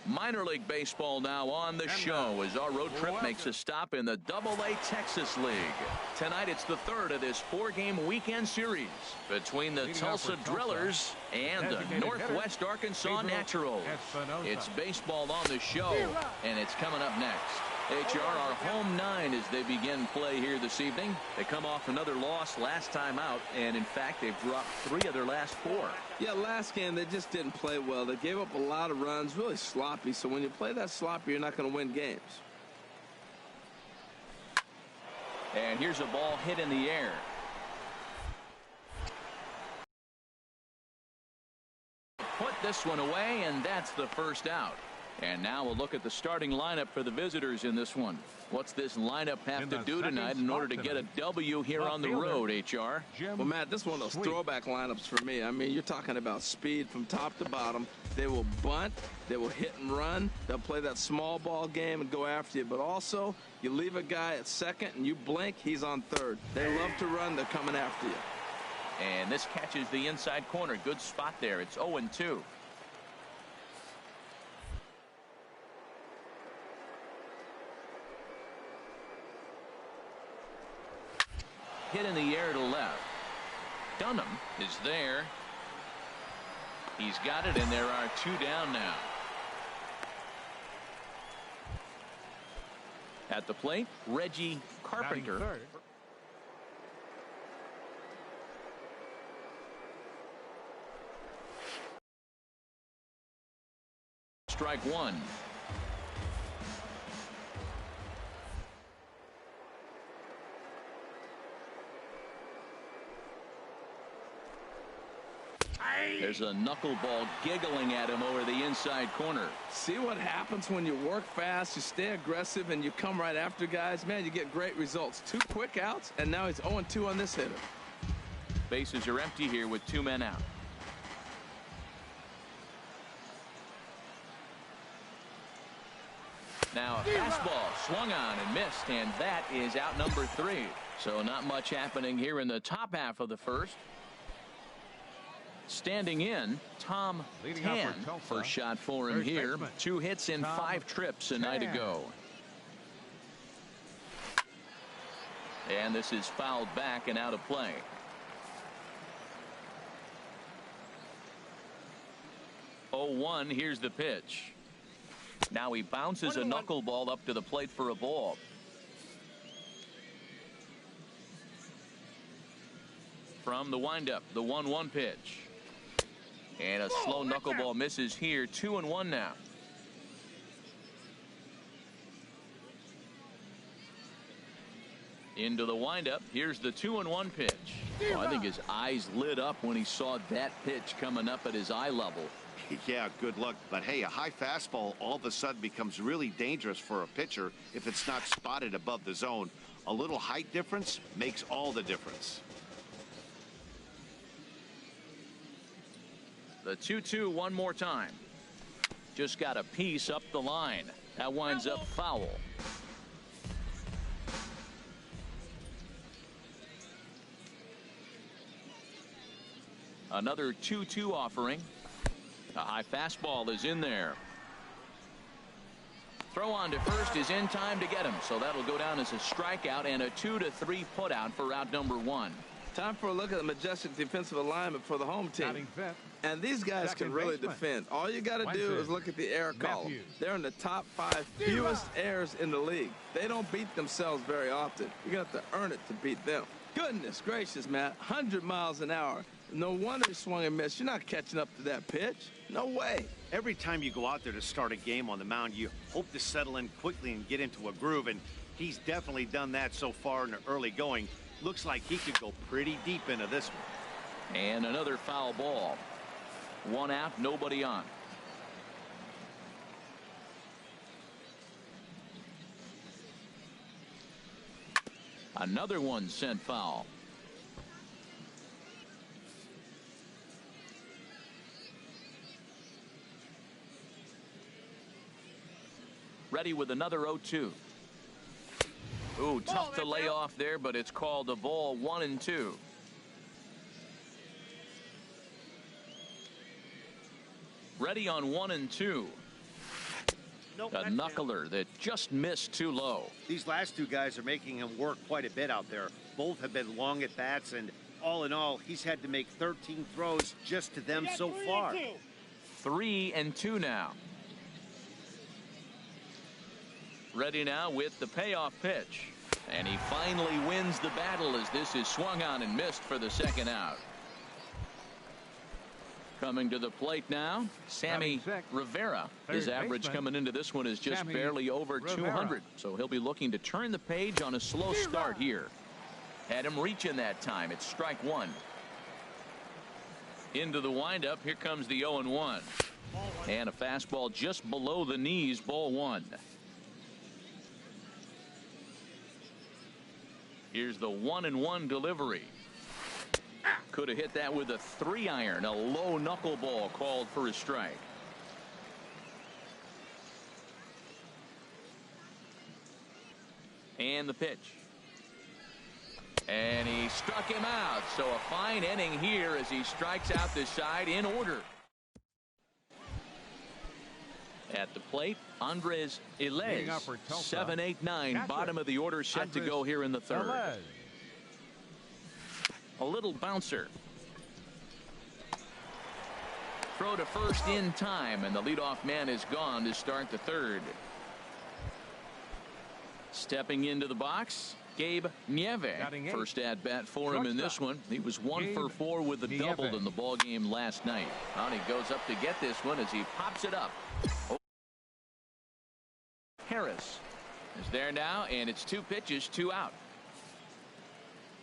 Minor League Baseball now on the show as our road trip makes a stop in the Double-A Texas League. Tonight it's the third of this 4-game weekend series between the Tulsa Drillers and the Northwest Arkansas Naturals. It's baseball on the show, and it's coming up next. HR, our home 9 as they begin play here this evening. They come off another loss last time out, and in fact they've dropped 3 of their last 4. Yeah, last game they just didn't play well. They gave up a lot of runs, really sloppy. So when you play that sloppy, you're not going to win games. And here's a ball hit in the air. Put this one away, and that's the first out. And now we'll look at the starting lineup for the visitors in this one. What's this lineup have to do tonight in order to get a W here on the road, HR? Well, Matt, this is one of those throwback lineups for me. I mean, you're talking about speed from top to bottom. They will bunt. They will hit and run. They'll play that small ball game and go after you. But also, you leave a guy at second and you blink, he's on third. They love to run. They're coming after you. And this catches the inside corner. Good spot there. It's 0-2. Hit in the air to left. Dunham is there. He's got it, and there are 2 down now. At the plate, Reggie Carpenter. Strike 1. There's a knuckleball giggling at him over the inside corner. See what happens when you work fast, you stay aggressive, and you come right after guys? Man, you get great results. 2 quick outs, and now he's 0-2 on this hitter. Bases are empty here with 2 men out. Now a fastball swung on and missed, and that is out number 3. So not much happening here in the top half of the first. Standing in, Tom Tan. First shot for him here. 2 hits in 5 trips a night ago. And this is fouled back and out of play. 0-1. Here's the pitch. Now he bounces a knuckleball up to the plate for a ball. From the windup, the 1-1 pitch. And a slow knuckleball misses here. 2-1 now. Into the windup. Here's the 2-1 pitch. Oh, I think his eyes lit up when he saw that pitch coming up at his eye level. Yeah, good luck. But hey, a high fastball all of a sudden becomes really dangerous for a pitcher if it's not spotted above the zone. A little height difference makes all the difference. The 2-2 one more time. Just got a piece up the line. That winds up foul. Another 2-2 offering. A high fastball is in there. Throw on to first is in time to get him, so that'll go down as a strikeout and a 2-3 putout for out number 1. Time for a look at the majestic defensive alignment for the home team. And these guys can really defend. All you got to do is look at the error column. They're in the top 5 fewest errors in the league. They don't beat themselves very often. You're going to have to earn it to beat them. Goodness gracious, Matt. 100 miles an hour. No wonder he swung and missed. You're not catching up to that pitch. No way. Every time you go out there to start a game on the mound, you hope to settle in quickly and get into a groove, and he's definitely done that so far in the early going. Looks like he could go pretty deep into this one. And another foul ball. 1 out, nobody on. Another one sent foul. Ready with another 0-2. Ooh, tough to lay off there, but it's called a ball. 1-2. Ready on 1-2. A knuckler that just missed too low. These last two guys are making him work quite a bit out there. Both have been long at bats, and all in all, he's had to make 13 throws just to them so far. 3-2 now. Ready now with the payoff pitch. And he finally wins the battle as this is swung on and missed for the second out. Coming to the plate now, Sammy Rivera. His average coming into this one is just barely over 200. So he'll be looking to turn the page on a slow start here. Had him reaching that time. It's strike 1. Into the windup. Here comes the 0-1. And a fastball just below the knees. Ball 1. Here's the 1-1 delivery. Could have hit that with a 3-iron. A low knuckleball called for a strike. And the pitch. And he struck him out. So a fine inning here as he strikes out the side in order. At the plate, Andres Ilez, 7-8-9, bottom of the order, set to go here in the third. A little bouncer. Throw to first in time, and the leadoff man is gone to start the third. Stepping into the box, Gabe Nieve. First at bat for him in this one. He was 1 for 4 with a double in the ball game last night. And he goes up to get this one as he pops it up. Harris is there now, and it's 2 pitches, 2 out.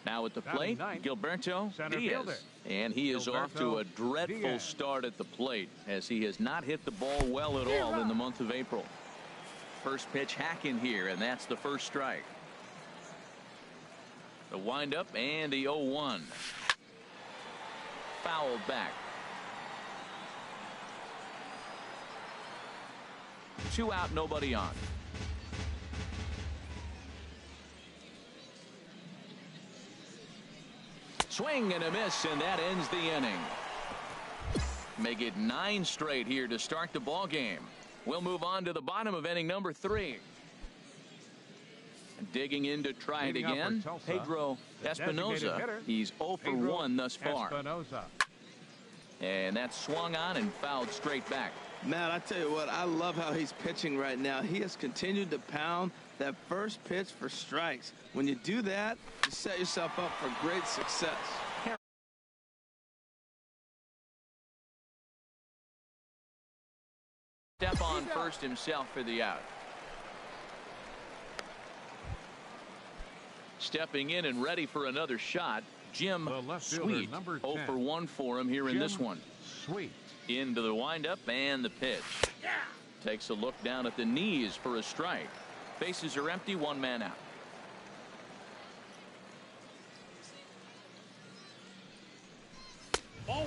Now at the plate, Gilberto Diaz. And he is off to a dreadful start at the plate as he has not hit the ball well at all in the month of April. First pitch hacking here, and that's the first strike. The windup and the 0-1. Fouled back. 2 out, nobody on. Swing and a miss, and that ends the inning. Make it 9 straight here to start the ball game. We'll move on to the bottom of inning number 3. Digging in to try it again, Pedro Espinosa. He's 0 for 1 thus far. And that's swung on and fouled straight back. Matt, I tell you what, I love how he's pitching right now. He has continued to pound that first pitch for strikes. When you do that, you set yourself up for great success. Step on first himself for the out. Stepping in and ready for another shot, Jim Sweet. 0 for 1 for him here in this one. Sweet. Into the windup and the pitch. Takes a look down at the knees for a strike. Bases are empty, 1 man out.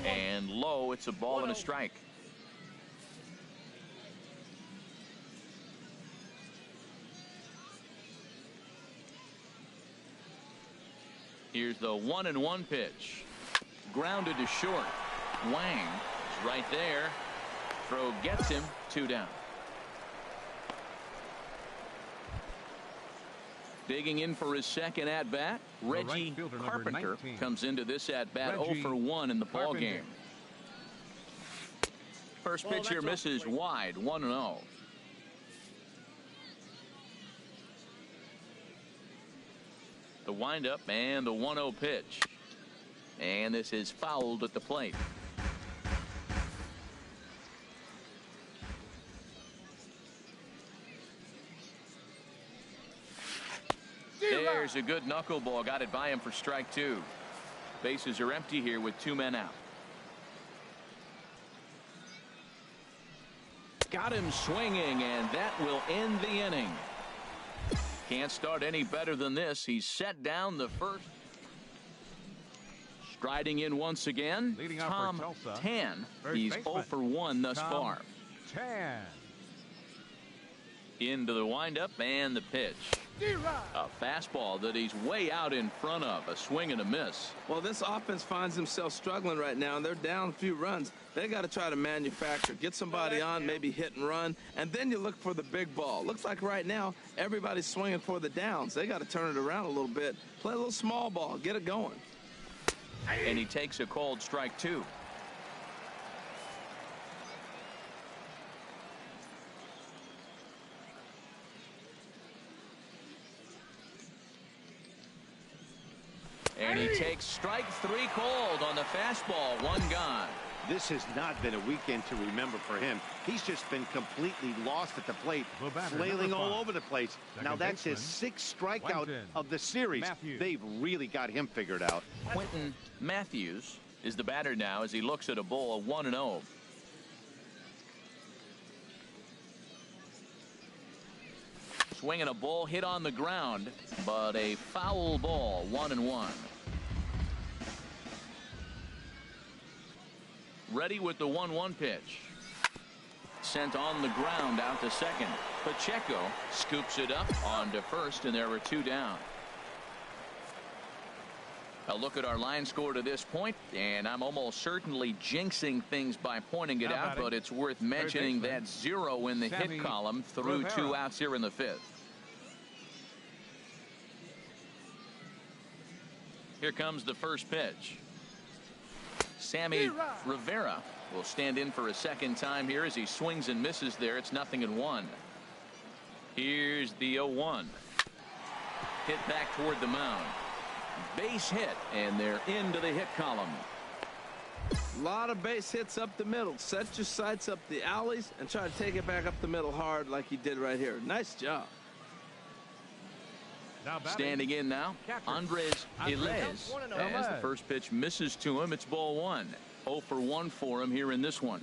And low, it's a ball and a strike. Here's the 1-1 pitch. Grounded to short. Wang is right there. Throw gets him, 2 down. Digging in for his second at-bat, Reggie Carpenter comes into this at-bat 0 for 1 in the ball game. First pitch here misses wide, 1-0. The windup and the 1-0 pitch. And this is fouled at the plate. There's a good knuckleball. Got it by him for strike 2. Bases are empty here with 2 men out. Got him swinging, and that will end the inning. Can't start any better than this. He's set down the first. Striding in once again, Tom Tan. He's 0 for 1 thus far. Tan. Into the windup and the pitch. A fastball that he's way out in front of. A swing and a miss. Well, this offense finds themselves struggling right now, and they're down a few runs. They got to try to manufacture, get somebody on, maybe hit and run, and then you look for the big ball. Looks like right now everybody's swinging for the downs. They got to turn it around a little bit, play a little small ball, get it going. And he takes a called strike 2. And he takes strike 3 called on the fastball. 1 gone. This has not been a weekend to remember for him. He's just been completely lost at the plate, flailing all over the place. Now that's his 6th strikeout of the series. They've really got him figured out. Quentin Matthews is the batter now as he looks at a ball of 1-0. Swinging a ball hit on the ground, but a foul ball, 1-1. Ready with the 1-1 pitch. Sent on the ground out to second. Pacheco scoops it up onto first, and there were 2 down. A look at our line score to this point, and I'm almost certainly jinxing things by pointing it out, but it's worth mentioning that 0 in the hit column through 2 outs here in the 5th. Here comes the first pitch. Sammy Rivera will stand in for a second time here as he swings and misses there. It's 0-1. Here's the 0-1. Hit back toward the mound. Base hit, and they're into the hit column. A lot of base hits up the middle. Set your sights up the alleys and try to take it back up the middle hard like he did right here. Nice job. Standing in now, Andres Ilez. As the first pitch misses to him, it's ball 1. 0 for 1 for him here in this one.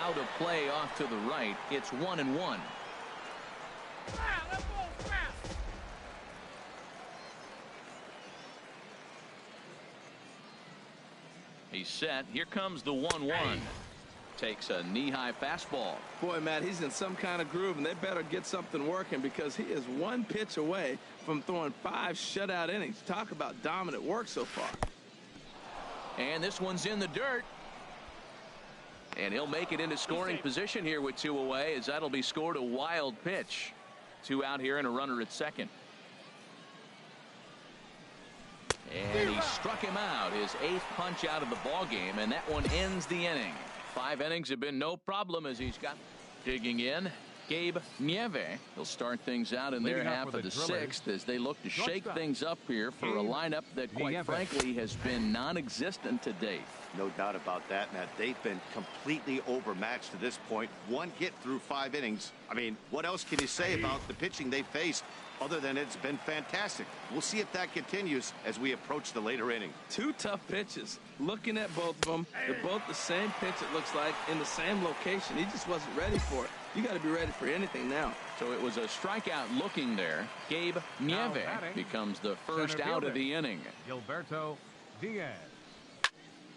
Out of play off to the right. It's 1-1. He's set. Here comes the 1-1. Takes a knee-high fastball. Boy, Matt, he's in some kind of groove, and they better get something working because he is 1 pitch away from throwing 5 shutout innings. Talk about dominant work so far. And this one's in the dirt. And he'll make it into scoring position here with 2 away, as that'll be scored a wild pitch. 2 out here and a runner at second. And he struck him out, his 8th punch out of the ball game, and that one ends the inning. 5 innings have been no problem as he's got digging in. Gabe Nieve. He'll start things out in their half of the 6th as they look to shake things up here for a lineup that, quite frankly, has been non-existent to date. No doubt about that, Matt. They've been completely overmatched to this point. 1 hit through 5 innings. I mean, what else can you say about the pitching they faced other than it's been fantastic? We'll see if that continues as we approach the later inning. 2 tough pitches. Looking at both of them, they're both the same pitch, it looks like, in the same location. He just wasn't ready for it. You got to be ready for anything now. So it was a strikeout looking there. Gabe Nieve becomes the first out of the inning. Gilberto Diaz.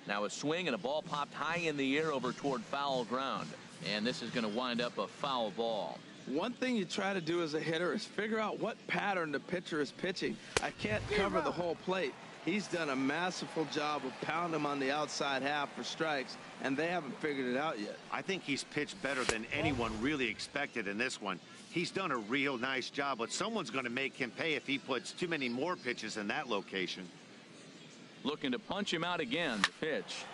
Now a swing and a ball popped high in the air over toward foul ground. And this is going to wind up a foul ball. One thing you try to do as a hitter is figure out what pattern the pitcher is pitching. I can't cover the whole plate. He's done a masterful job of pounding him on the outside half for strikes, and they haven't figured it out yet. I think he's pitched better than anyone really expected in this one. He's done a real nice job, but someone's going to make him pay if he puts too many more pitches in that location. Looking to punch him out again. The pitch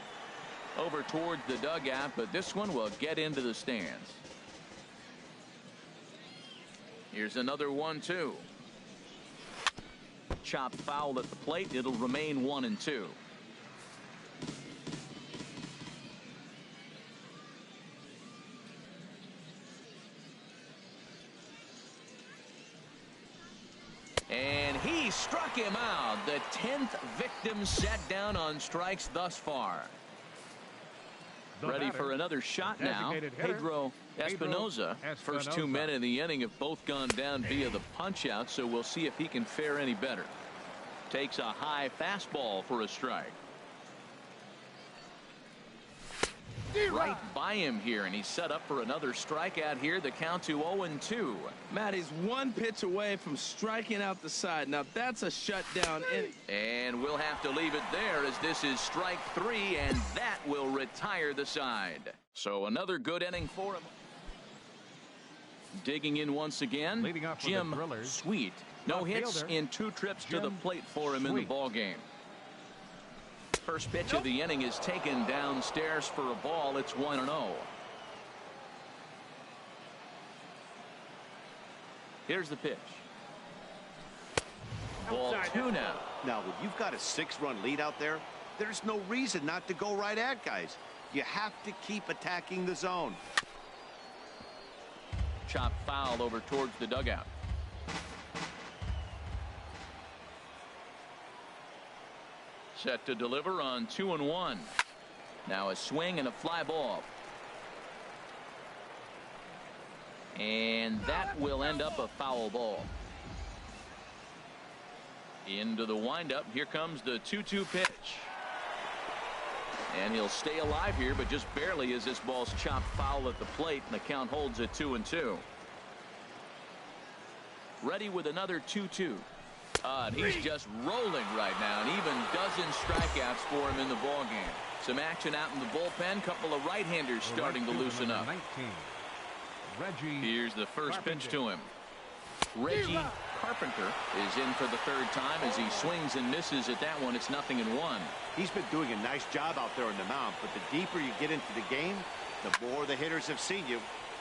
over towards the dugout, but this one will get into the stands. Here's another 1-2. Chopped foul at the plate. It'll remain 1-2. And he struck him out. The 10th victim set down on strikes thus far. Ready for another shot now. Pedro Espinoza. First 2 men in the inning have both gone down via the punch out, so we'll see if he can fare any better. Takes a high fastball for a strike. Right by him here, and he's set up for another strikeout here. The count to 0-2. Matt, he's 1 pitch away from striking out the side. Now that's a shutdown inning. And we'll have to leave it there as this is strike 3, and that will retire the side. So another good inning for him. Digging in once again, Jim Sweet. No hits in 2 trips to the plate for him in the ball game. First pitch of the inning is taken downstairs for a ball. It's 1-0. Here's the pitch. Ball 2 now. Now, when you've got a 6-run lead out there, there's no reason not to go right at guys. You have to keep attacking the zone. Chop foul over towards the dugout. Set to deliver on 2-1. Now a swing and a fly ball. And that will end up a foul ball. Into the windup. Here comes the 2-2 pitch. And he'll stay alive here, but just barely as this ball's chopped foul at the plate, and the count holds at 2-2. Ready with another 2-2. And he's just rolling right now, and even dozen strikeouts for him in the ball game. Some action out in the bullpen. Couple of right-handers starting to loosen up. Here's the first pitch to him. Reggie Carpenter is in for the 3rd time as he swings and misses at that one. It's 0-1. He's been doing a nice job out there on the mound, but the deeper you get into the game, the more the hitters have seen you.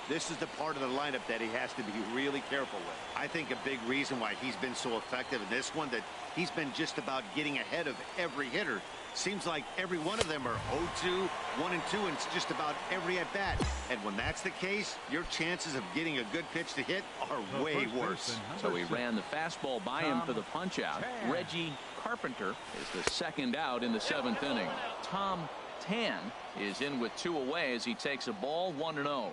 This is the part of the lineup that he has to be really careful with. I think a big reason why he's been so effective in this one, that he's been just about getting ahead of every hitter. Seems like every one of them are 0-2, 1-2, and it's just about every at-bat. And when that's the case, your chances of getting a good pitch to hit are way worse. So he ran the fastball by him for the punch-out. Reggie Carpenter is the 2nd out in the 7th inning. Tom Tan is in with 2 away as he takes a ball, 1-0.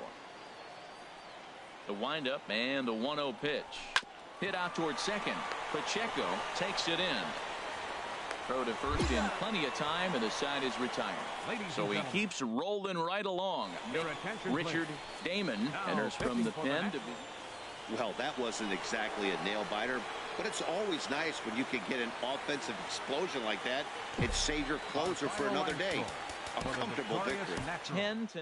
The windup and the 1-0 pitch. Hit out towards second. Pacheco takes it in. Throw to first in plenty of time, and the side is retired. So he keeps rolling right along. Richard Damon enters from the pen. Well, that wasn't exactly a nail-biter, but it's always nice when you can get an offensive explosion like that and save your closer for another day. A comfortable victory. 10-0.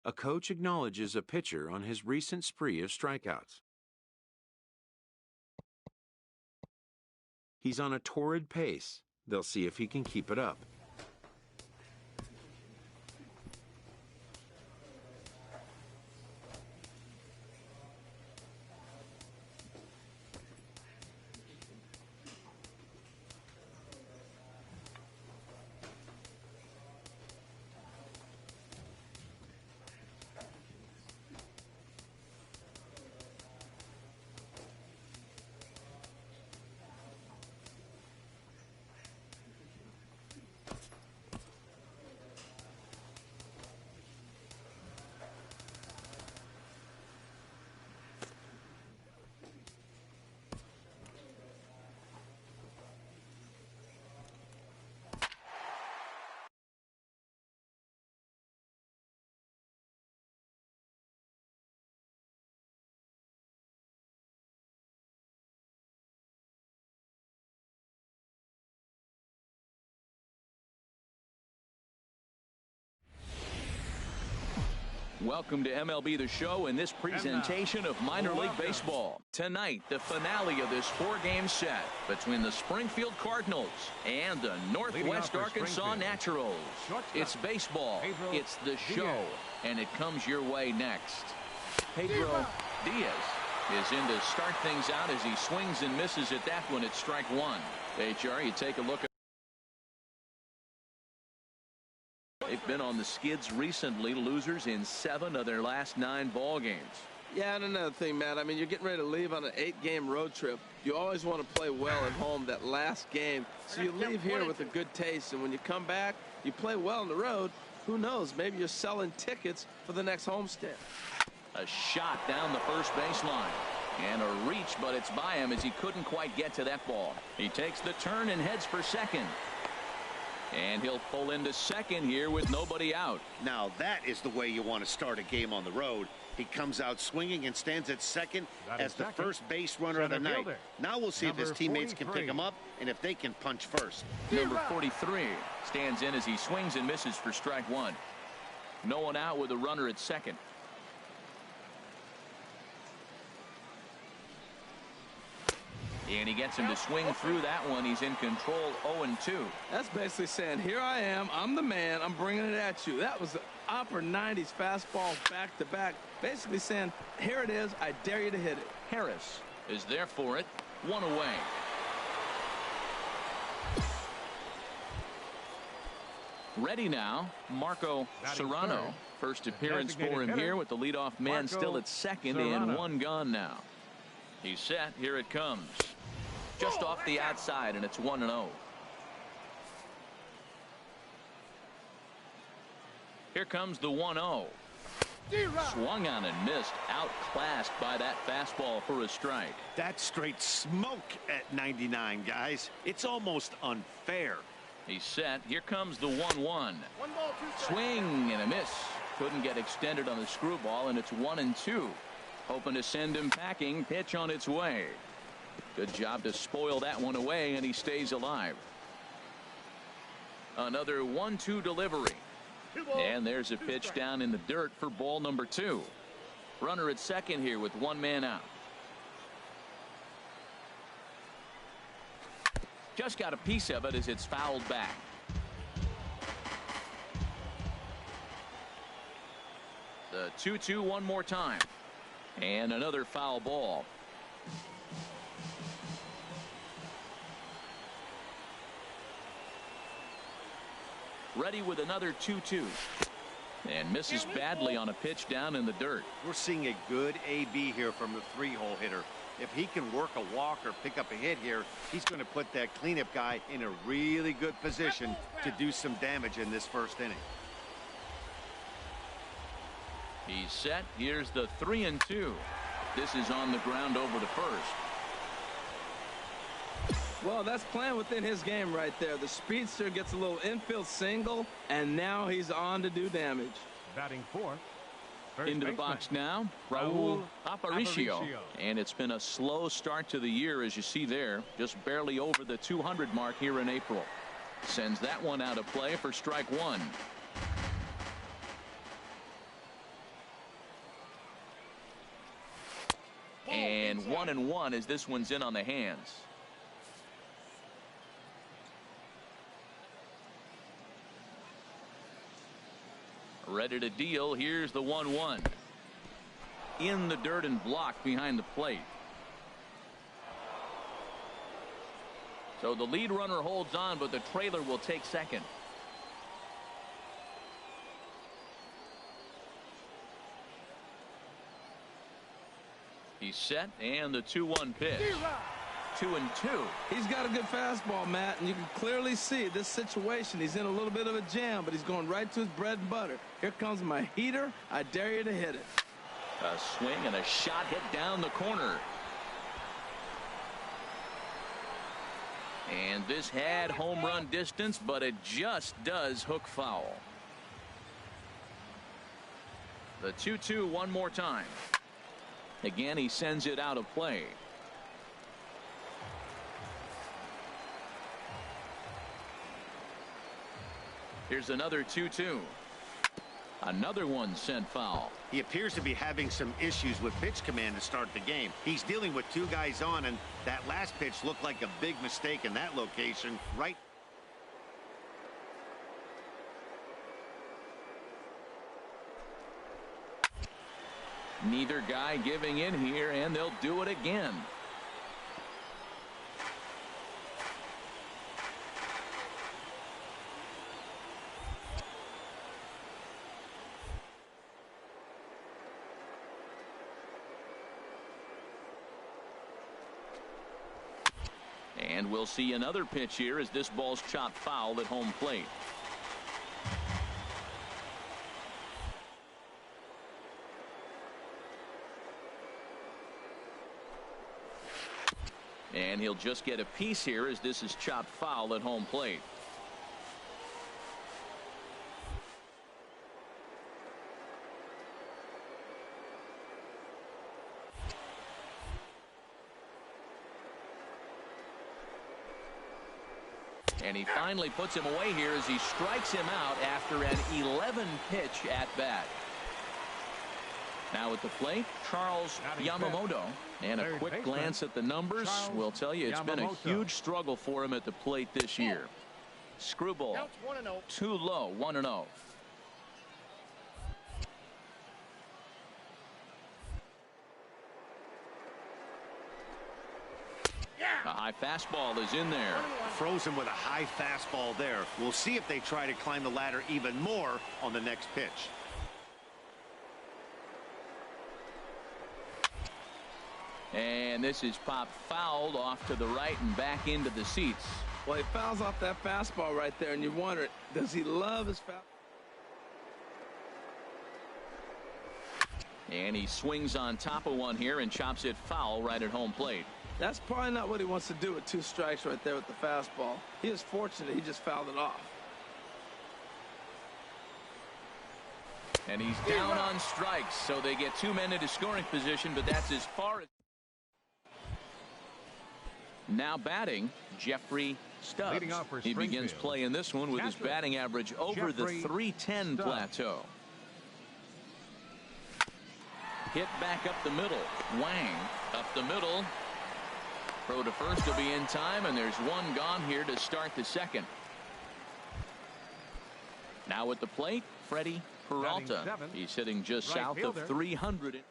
A coach acknowledges a pitcher on his recent spree of strikeouts. He's on a torrid pace. They'll see if he can keep it up. Welcome to MLB The Show and this presentation of minor league baseball. Tonight, the finale of this four-game set between the Springfield Cardinals and the Northwest Arkansas Naturals. It's baseball, it's the show, and it comes your way next. Pedro Diaz is in to start things out as he swings and misses at that one at strike one. HR, you take a look at. They've been on the skids recently, losers in 7 of their last 9 ball games. Yeah, and another thing, Matt, I mean, you're getting ready to leave on an 8-game road trip. You always want to play well at home that last game, so you leave here with a good taste, and when you come back, you play well on the road. Who knows, maybe you're selling tickets for the next homestand. A shot down the first baseline. And a reach, but it's by him as he couldn't quite get to that ball. He takes the turn and heads for second. And he'll pull into second here with nobody out. Now that is the way you want to start a game on the road. He comes out swinging and stands at second as the first base runner of the night. Now we'll see if his teammates can pick him up and if they can punch first. Number 43 stands in as he swings and misses for strike one. No one out with a runner at second. And he gets him to swing through that one. He's in control, 0-2. That's basically saying, here I am, I'm the man, I'm bringing it at you. That was the upper 90s fastball back-to-back. Basically saying, here it is, I dare you to hit it. Harris is there for it, 1 away. Ready now, Marco Serrano. First appearance for him here with the leadoff man still at second and 1 gone now. He's set, here it comes. Just off the outside, and it's 1-0. Here comes the 1-0. Swung on and missed, outclassed by that fastball for a strike. That's straight smoke at 99, guys. It's almost unfair. He's set, here comes the 1-1. Swing and a miss. Couldn't get extended on the screwball, and it's 1-2. Hoping to send him packing. Pitch on its way. Good job to spoil that one away, and he stays alive. Another 1-2 delivery. And there's a pitch down in the dirt for ball number 2. Runner at second here with 1 man out. Just got a piece of it as it's fouled back. The 2-2 one more time. And another foul ball. Ready with another 2-2. And misses badly on a pitch down in the dirt. We're seeing a good AB here from the 3-hole hitter. If he can work a walk or pick up a hit here, he's going to put that cleanup guy in a really good position to do some damage in this first inning. He's set. Here's the 3-2. This is on the ground over to first. Well, that's playing within his game right there. The speedster gets a little infield single, and now he's on to do damage. Batting fourth. Into the box now, Raul Aparicio. And it's been a slow start to the year, as you see there. Just barely over the 200 mark here in April. Sends that one out of play for strike one. And 1-1 as this one's in on the hands. Ready to deal. Here's the 1-1. In the dirt and blocked behind the plate. So the lead runner holds on, but the trailer will take second. He's set, and the 2-1 pitch. 2-2. He's got a good fastball, Matt, and you can clearly see this situation. He's in a little bit of a jam, but he's going right to his bread and butter. Here comes my heater. I dare you to hit it. A swing and a shot hit down the corner. And this had home run distance, but it just does hook foul. The 2-2 one more time. Again, he sends it out of play. Here's another 2-2. Another one sent foul. He appears to be having some issues with pitch command to start the game. He's dealing with two guys on, and that last pitch looked like a big mistake in that location. Right. Neither guy giving in here, and they'll do it again. And we'll see another pitch here as this ball's chopped foul at home plate. And he'll just get a piece here as this is chopped foul at home plate. And he finally puts him away here as he strikes him out after an 11 pitch at bat. Now at the plate, Charles Yamamoto. And a quick glance at the numbers will tell you it's been a huge struggle for him at the plate this year. Screwball, too low, 1-0. A high fastball is in there. Froze him with a high fastball there. We'll see if they try to climb the ladder even more on the next pitch. And this is popped fouled off to the right and back into the seats. Well, he fouls off that fastball right there, and you wonder, does he love his foul? And he swings on top of one here and chops it foul right at home plate. That's probably not what he wants to do with 2 strikes right there with the fastball. He is fortunate he just fouled it off. And he's down on strikes, so they get 2 men into scoring position, but that's as far as. Now batting, Jeffrey Stubbs. He begins play in this one with his batting average over the .310 plateau. Hit back up the middle. Wang up the middle. Throw to first will be in time, and there's one gone here to start the second. Now at the plate, Freddie Peralta. He's hitting just south of 300.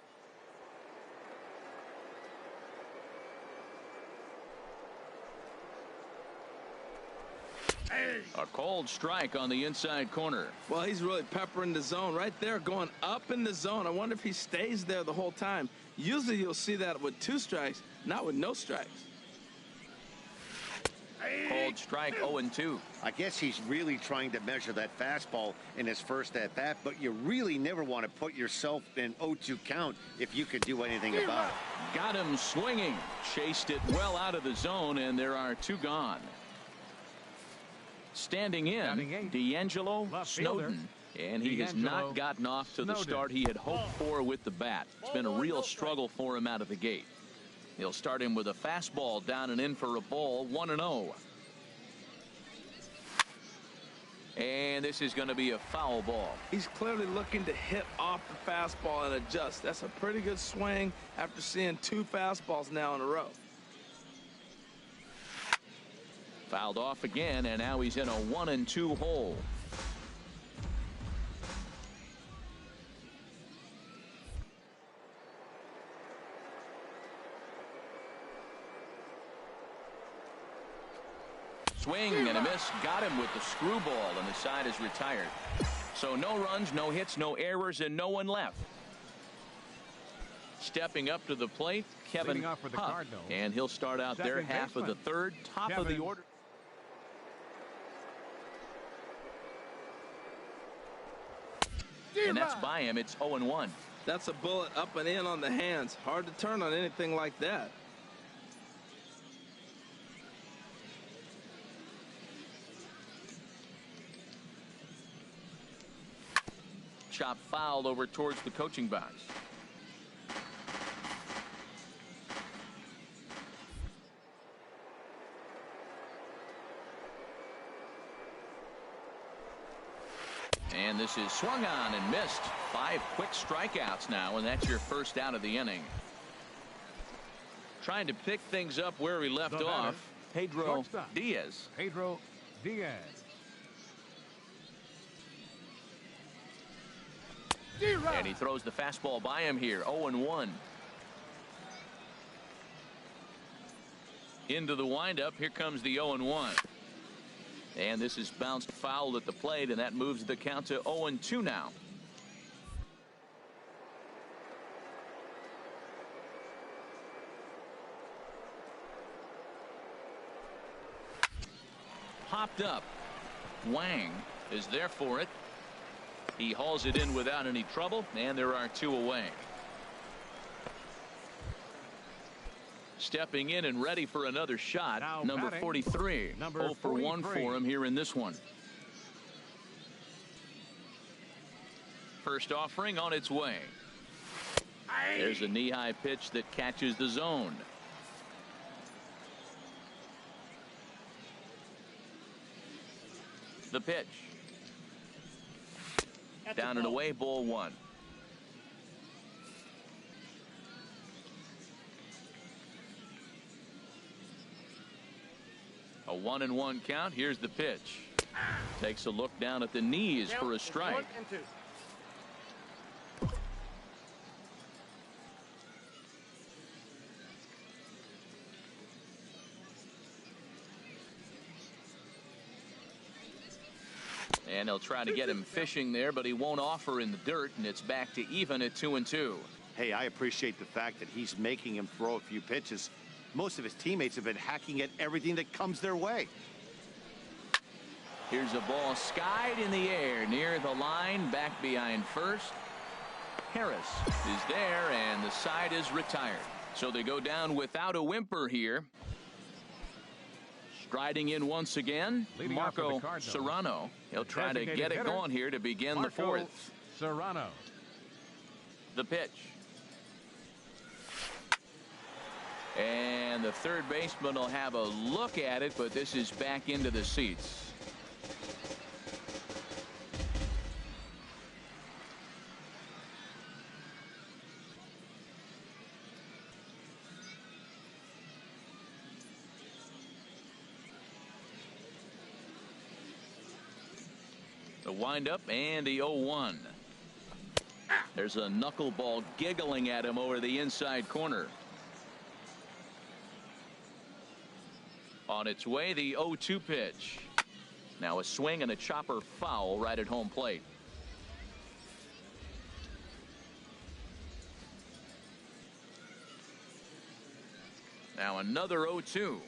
A cold strike on the inside corner. Well, he's really peppering the zone right there, going up in the zone. I wonder if he stays there the whole time. Usually you'll see that with 2 strikes, not with no strikes. Cold strike, 0-2. I guess he's really trying to measure that fastball in his first at bat, but you really never want to put yourself in 0-2 count if you could do anything about it. Got him swinging. Chased it well out of the zone, and there are 2 gone. Standing in, D'Angelo Snowden. And he has not gotten off to the start he had hoped for with the bat. It's been a real struggle for him out of the gate. He'll start him with a fastball down and in for a ball, 1-0. And this is going to be a foul ball. He's clearly looking to hit off the fastball and adjust. That's a pretty good swing after seeing 2 fastballs now in a row. Fouled off again, and now he's in a 1-2 hole. Swing and a miss. Got him with the screwball, and the side is retired. So no runs, no hits, no errors, and no one left. Stepping up to the plate, Kevin Huff, and he'll start out there half of the third, top of the order. And that's by him. It's 0-1. That's a bullet up and in on the hands. Hard to turn on anything like that. Chop foul over towards the coaching box. And this is swung on and missed. 5 quick strikeouts now, and that's your first out of the inning. Trying to pick things up where we left off, Pedro Diaz. Pedro Diaz. And he throws the fastball by him here. 0-1. Into the windup. Here comes the 0-1. And this is bounced foul at the plate, and that moves the count to 0-2 now. Popped up. Wang is there for it. He hauls it in without any trouble, and there are 2 away. Stepping in and ready for another shot, now number batting, 43. number 0 for 1 for him here in this one. First offering on its way. There's a knee-high pitch that catches the zone. The pitch. Down and away, ball 1. A 1-1 count. Here's the pitch. Takes a look down at the knees for a strike. And they'll try to get him fishing there, but he won't offer in the dirt, and it's back to even at 2-2. Hey, I appreciate the fact that he's making him throw a few pitches. Most of his teammates have been hacking at everything that comes their way. Here's a ball skied in the air near the line, back behind first. Harris is there, and the side is retired. So they go down without a whimper here. Striding in once again, Marco Serrano. He'll try to get it going here to begin the 4th. Serrano. The pitch. And the third baseman will have a look at it, but this is back into the seats. The windup and the 0-1. There's a knuckleball giggling at him over the inside corner. On its way, the 0-2 pitch. Now a swing and a chopper foul right at home plate. Now another 0-2.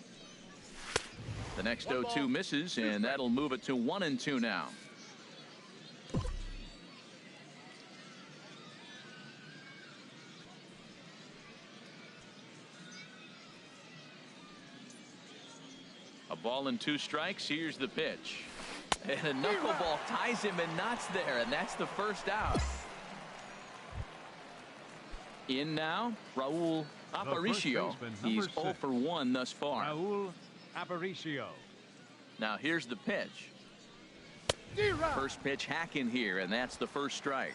The next 0-2 misses, and that'll move it to 1-2 now. A ball and 2 strikes. Here's the pitch. And a knuckleball ties him in knots there, and that's the first out. In now, Raul Aparicio. He's 0 for 1 thus far. Raul Aparicio. Now here's the pitch. First pitch hacking here, and that's the first strike.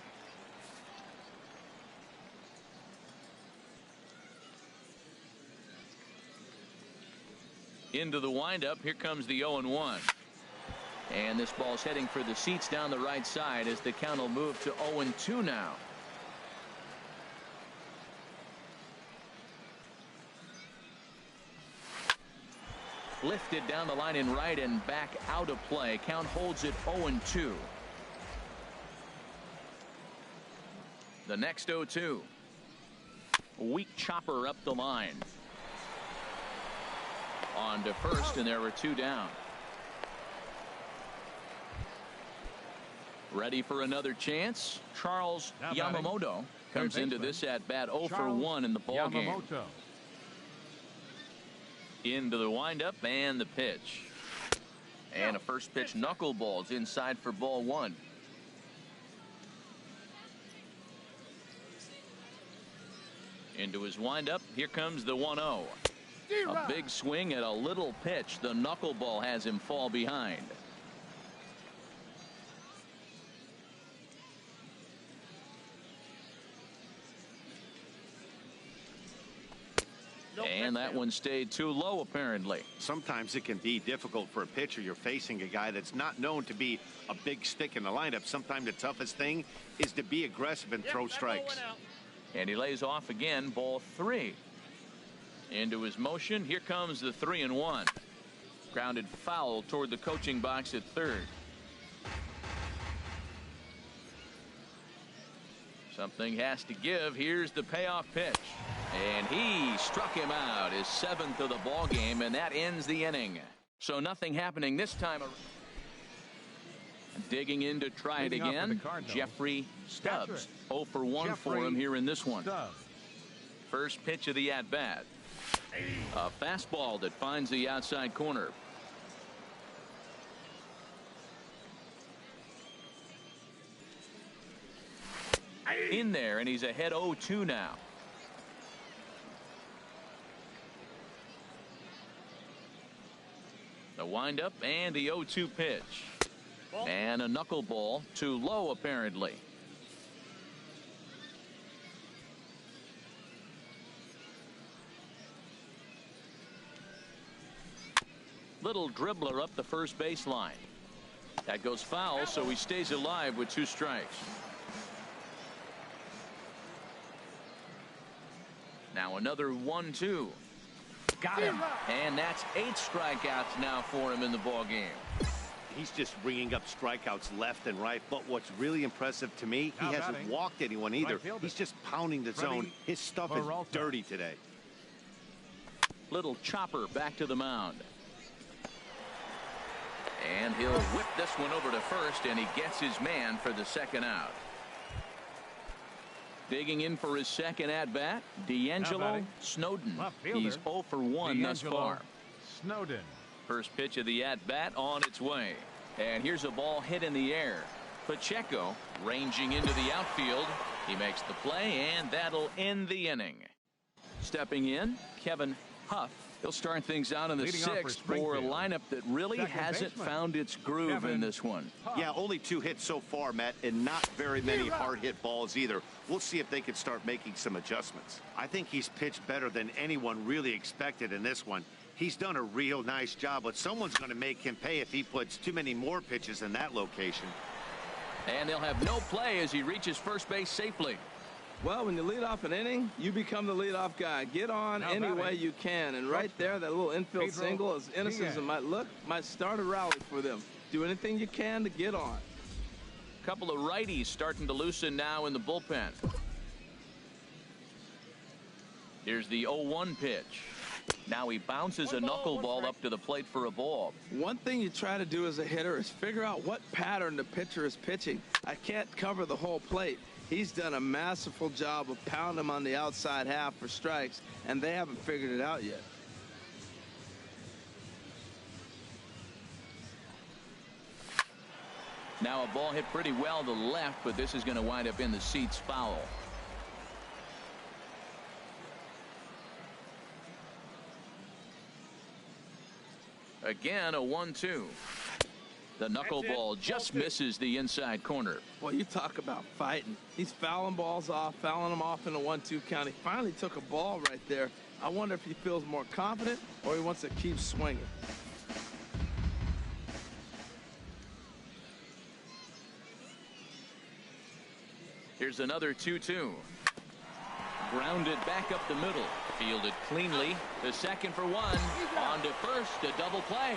Into the windup. Here comes the 0-1. And this ball's heading for the seats down the right side as the count will move to 0-2 now. Lifted down the line in right and back out of play. Count holds it 0-2. The next 0-2. Weak chopper up the line. On to first, and there were two down. Ready for another chance. Charles Yamamoto comes into this at bat 0 for 1 in the ball game. Into the windup and the pitch. And a first pitch knuckleballs inside for ball 1. Into his windup. Here comes the 1-0. A big swing at a little pitch. The knuckleball has him fall behind. And that one stayed too low, apparently. Sometimes it can be difficult for a pitcher. You're facing a guy that's not known to be a big stick in the lineup. Sometimes the toughest thing is to be aggressive and throw strikes. And he lays off again, ball 3. Into his motion. Here comes the 3-1. Grounded foul toward the coaching box at third. Something has to give. Here's the payoff pitch. And he struck him out, his 7th of the ball game, and that ends the inning. So nothing happening this time. Digging in to try it again. Jeffrey Stubbs. 0 for 1 for him here in this one. First pitch of the at-bat. A fastball that finds the outside corner. In there, and he's ahead 0-2 now. The windup and the 0-2 pitch. And a knuckleball too low, apparently. Little dribbler up the first baseline. That goes foul, so he stays alive with 2 strikes. Now another 1-2. Got him. And that's 8 strikeouts now for him in the ball game. He's just ringing up strikeouts left and right. But what's really impressive to me, he hasn't walked anyone either. He's just pounding the zone. His stuff is dirty today. Little chopper back to the mound. And he'll whip this one over to first, and he gets his man for the second out. Digging in for his second at-bat, D'Angelo Snowden. He's 0 for 1 thus far. Snowden. First pitch of the at-bat on its way. And here's a ball hit in the air. Pacheco ranging into the outfield. He makes the play, and that'll end the inning. Stepping in, Kevin Huff. He'll start things out in the 6th for a lineup that really hasn't found its groove in this one. Yeah, only 2 hits so far, Matt, and not very many hard hit balls either. We'll see if they can start making some adjustments. I think he's pitched better than anyone really expected in this one. He's done a real nice job, but someone's going to make him pay if he puts too many more pitches in that location. And they'll have no play as he reaches first base safely. Well, when you lead off an inning, you become the leadoff guy. Get on any way you can. And right there, that little infield single, as innocent as it might look, might start a rally for them. Do anything you can to get on. A couple of righties starting to loosen now in the bullpen. Here's the 0-1 pitch. Now he bounces a knuckleball up to the plate for a ball. One thing you try to do as a hitter is figure out what pattern the pitcher is pitching. I can't cover the whole plate. He's done a masterful job of pounding him on the outside half for strikes, and they haven't figured it out yet. Now a ball hit pretty well to the left, but this is going to wind up in the seats foul. Again, a 1-2. The knuckleball just misses the inside corner. Well, you talk about fighting. He's fouling balls off, fouling them off in a 1-2 count. He finally took a ball right there. I wonder if he feels more confident or he wants to keep swinging. Here's another 2-2. Grounded back up the middle. Fielded cleanly. The second for one. On to first. A double play.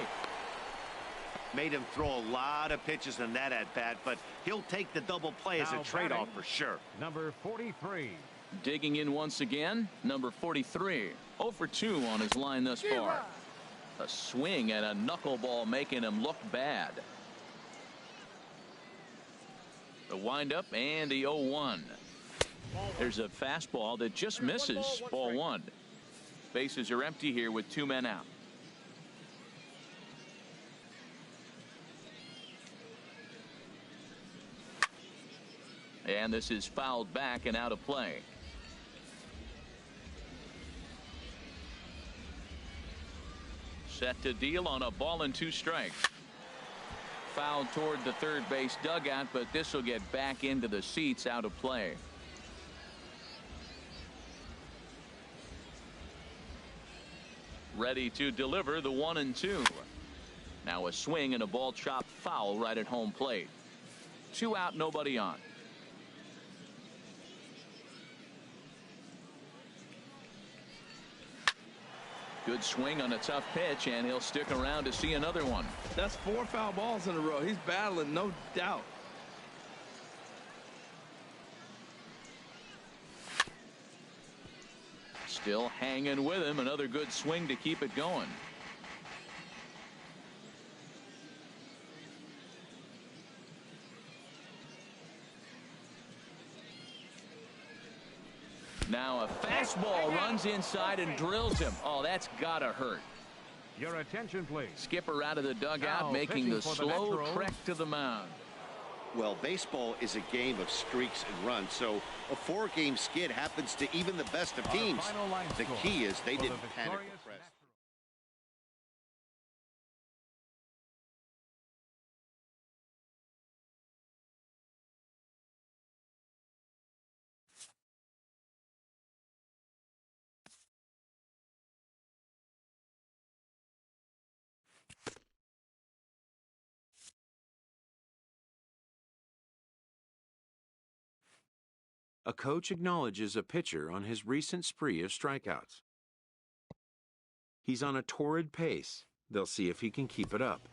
Made him throw a lot of pitches in that at-bat, but he'll take the double play as a trade-off for sure. Number 43. Digging in once again, number 43. 0 for 2 on his line thus far. A swing and a knuckleball making him look bad. The windup and the 0-1. There's a fastball that just misses. Ball 1. Bases are empty here with 2 men out. And this is fouled back and out of play. Set to deal on a ball and 2 strikes. Foul toward the third base dugout, but this will get back into the seats, out of play. Ready to deliver the 1-2. Now a swing and a ball chopped foul right at home plate. 2 out, nobody on. Good swing on a tough pitch, and he'll stick around to see another one. That's 4 foul balls in a row. He's battling, no doubt. Still hanging with him. Another good swing to keep it going. Now a fastball runs inside and drills him. Oh, that's gotta hurt. Your attention, please. Skipper out of the dugout, Now, making the pitching for slow the trek to the mound. Well, baseball is a game of streaks and runs, so a 4-game skid happens to even the best of teams. The key is they didn't panic or press. A coach acknowledges a pitcher on his recent spree of strikeouts. He's on a torrid pace. They'll see if he can keep it up.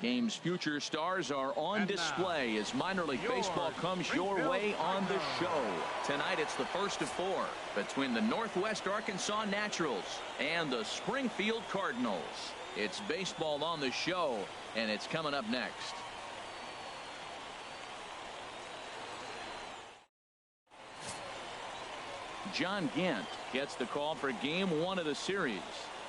Game's future stars are on display as minor league baseball comes your way on the show. Tonight it's the first of 4 between the Northwest Arkansas Naturals and the Springfield Cardinals. It's baseball on the show, and it's coming up next. John Gant gets the call for game 1 of the series.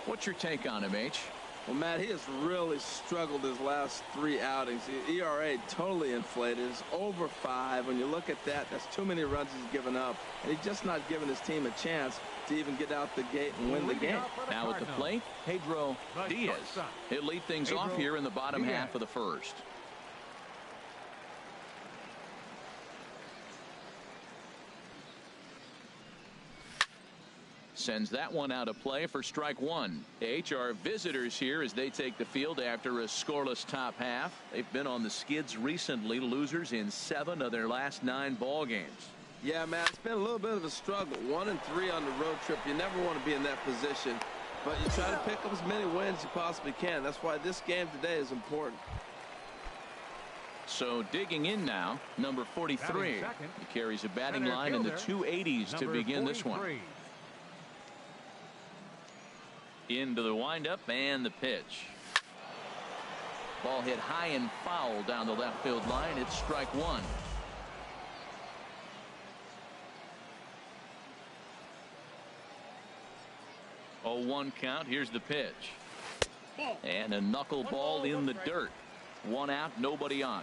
What's your take on him, H? Well, Matt, he has really struggled his last 3 outings. The ERA totally inflated. It's over 5. When you look at that, that's too many runs he's given up. And he's just not giving his team a chance to even get out the gate and win the game. Now at the plate, Pedro Diaz. He'll lead things off here in the bottom half of the first. Sends that one out of play for strike 1. Our visitors here as they take the field after a scoreless top half. They've been on the skids recently, losers in 7 of their last 9 ball games. Yeah, man, it's been a little bit of a struggle. 1-3 on the road trip. You never want to be in that position, but you try to pick up as many wins as you possibly can. That's why this game today is important. So digging in now, number 43. He carries a batting line in the 280s to begin this one. Into the windup and the pitch. Ball hit high and foul down the left field line. It's strike 1. Oh, 1 count. Here's the pitch. And a knuckleball in the dirt. 1 out, nobody on.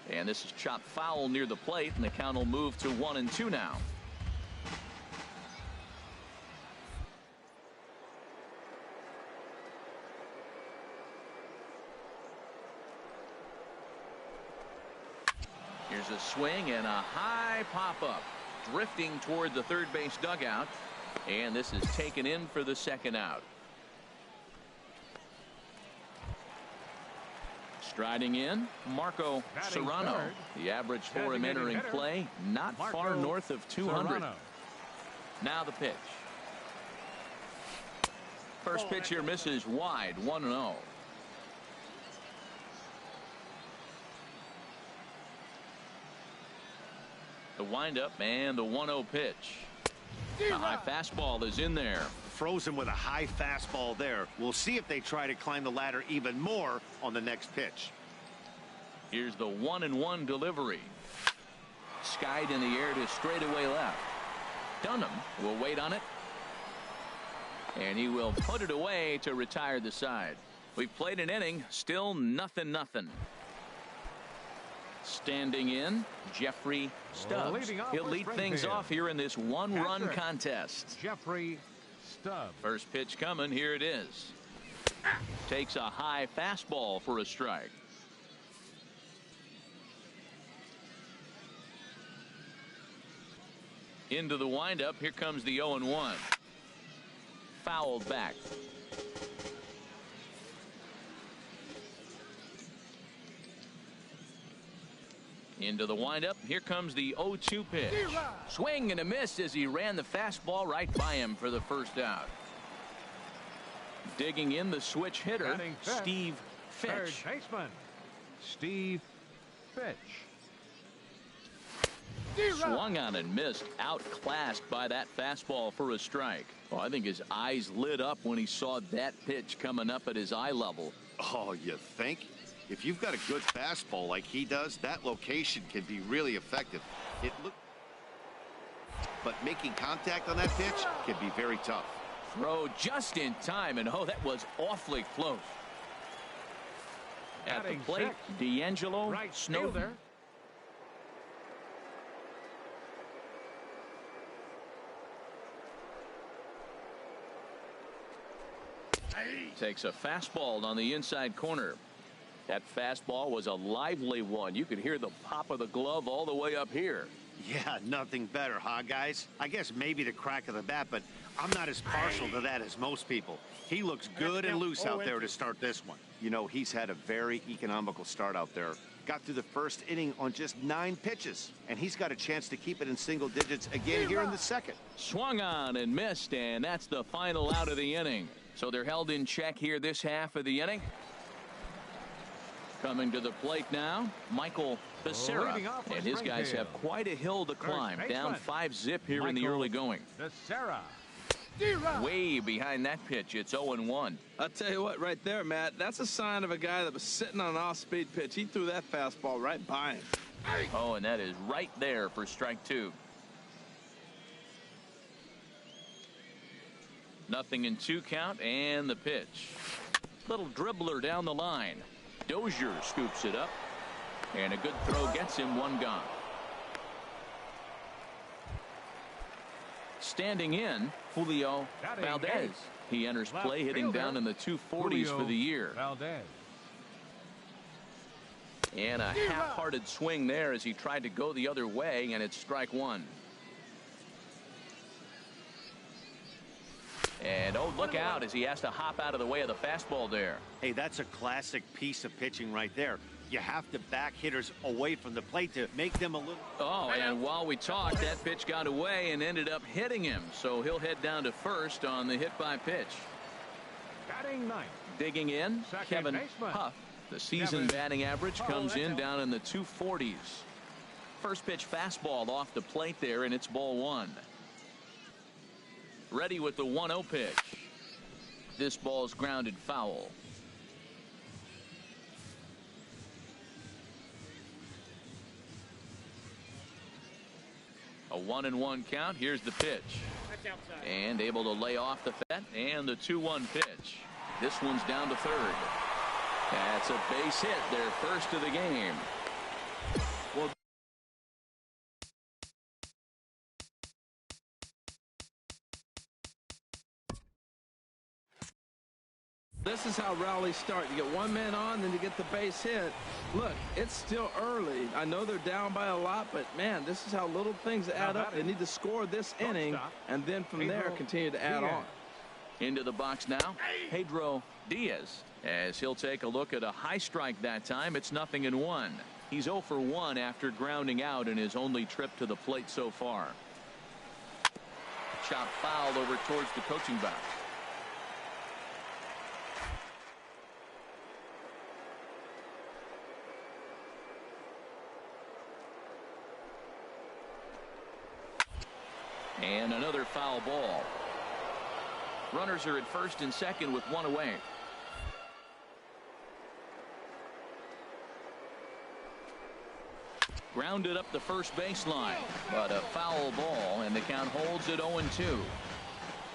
And this is chopped foul near the plate, and the count will move to 1-2 now. Here's a swing and a high pop-up, drifting toward the third base dugout, and this is taken in for the 2nd out. Striding in, Marco Serrano. The average for him entering play, not far north of 200. Now the pitch. First pitch here misses wide, 1-0. The windup and the 1-0 pitch. A high fastball is in there. Frozen with a high fastball there. We'll see if they try to climb the ladder even more on the next pitch. Here's the 1-1 delivery. Skied in the air to straightaway left. Dunham will wait on it. And he will put it away to retire the side. We've played an inning, still 0-0. Standing in, Jeffrey Stubbs. He'll lead things off here in this 1-run contest. Jeffrey Stubbs. First pitch coming. Here it is. Takes a high fastball for a strike. Into the windup. Here comes the 0-1. Fouled back. Into the windup. Here comes the 0-2 pitch. Swing and a miss as he ran the fastball right by him for the first out. Digging in, the switch hitter, Steve Fitch. Third baseman, Steve Fitch. Swung on and missed, outclassed by that fastball for a strike. Oh, I think his eyes lit up when he saw that pitch coming up at his eye level. Oh, you think? If you've got a good fastball like he does, that location can be really effective. But making contact on that pitch can be very tough. Throw just in time, and oh, that was awfully close. At the plate, D'Angelo Snowden. Takes a fastball on the inside corner. That fastball was a lively one. You could hear the pop of the glove all the way up here. Yeah, nothing better, huh, guys? I guess maybe the crack of the bat, but I'm not as partial to that as most people. He looks good and loose out there to start this one. You know, he's had a very economical start out there. got through the first inning on just 9 pitches, and he's got a chance to keep it in single digits again here in the second. Swung on and missed, and that's the final out of the inning. So they're held in check here this half of the inning. Coming to the plate now, Michael Becerra, and his guys have quite a hill to climb. Down 5-zip here in the early going. Becerra. Way behind that pitch. It's 0-1. I'll tell you what, right there, Matt, that's a sign of a guy that was sitting on an off-speed pitch. He threw that fastball right by him. Oh, and that is right there for strike 2. 0-2 count, and the pitch. Little dribbler down the line. Dozier scoops it up, and a good throw gets him 1 gone. Standing in, Julio Valdez. He enters play, hitting down in the 240s for the year. Valdez. And a half-hearted swing there as he tried to go the other way, and it's strike 1. And oh, look out as he has to hop out of the way of the fastball there. Hey, that's a classic piece of pitching right there. You have to back hitters away from the plate to make them a little... Oh, and while we talked, that pitch got away and ended up hitting him. So he'll head down to first on the hit by pitch. Batting 9th. Digging in, Second Kevin baseman. Huff. The season batting average comes in down in the 240s. First pitch fastball off the plate there, and it's ball 1. Ready with the 1-0 pitch. This ball's grounded foul. A 1-1 count. Here's the pitch. And able to lay off the fet, and the 2-1 pitch. This one's down to third. That's a base hit, their first of the game. Well, this is how rallies start. You get 1 man on, then you get the base hit. Look, it's still early. I know they're down by a lot, but man, this is how little things add up. They need to score this inning, and then from there continue to add on. Into the box now, Pedro Diaz, as he'll take a look at a high strike that time. It's 0-1. He's 0 for 1 after grounding out in his only trip to the plate so far. Shot fouled over towards the coaching box. And another foul ball. Runners are at first and second with 1 away. Grounded up the first baseline, but a foul ball, and the count holds at 0-2.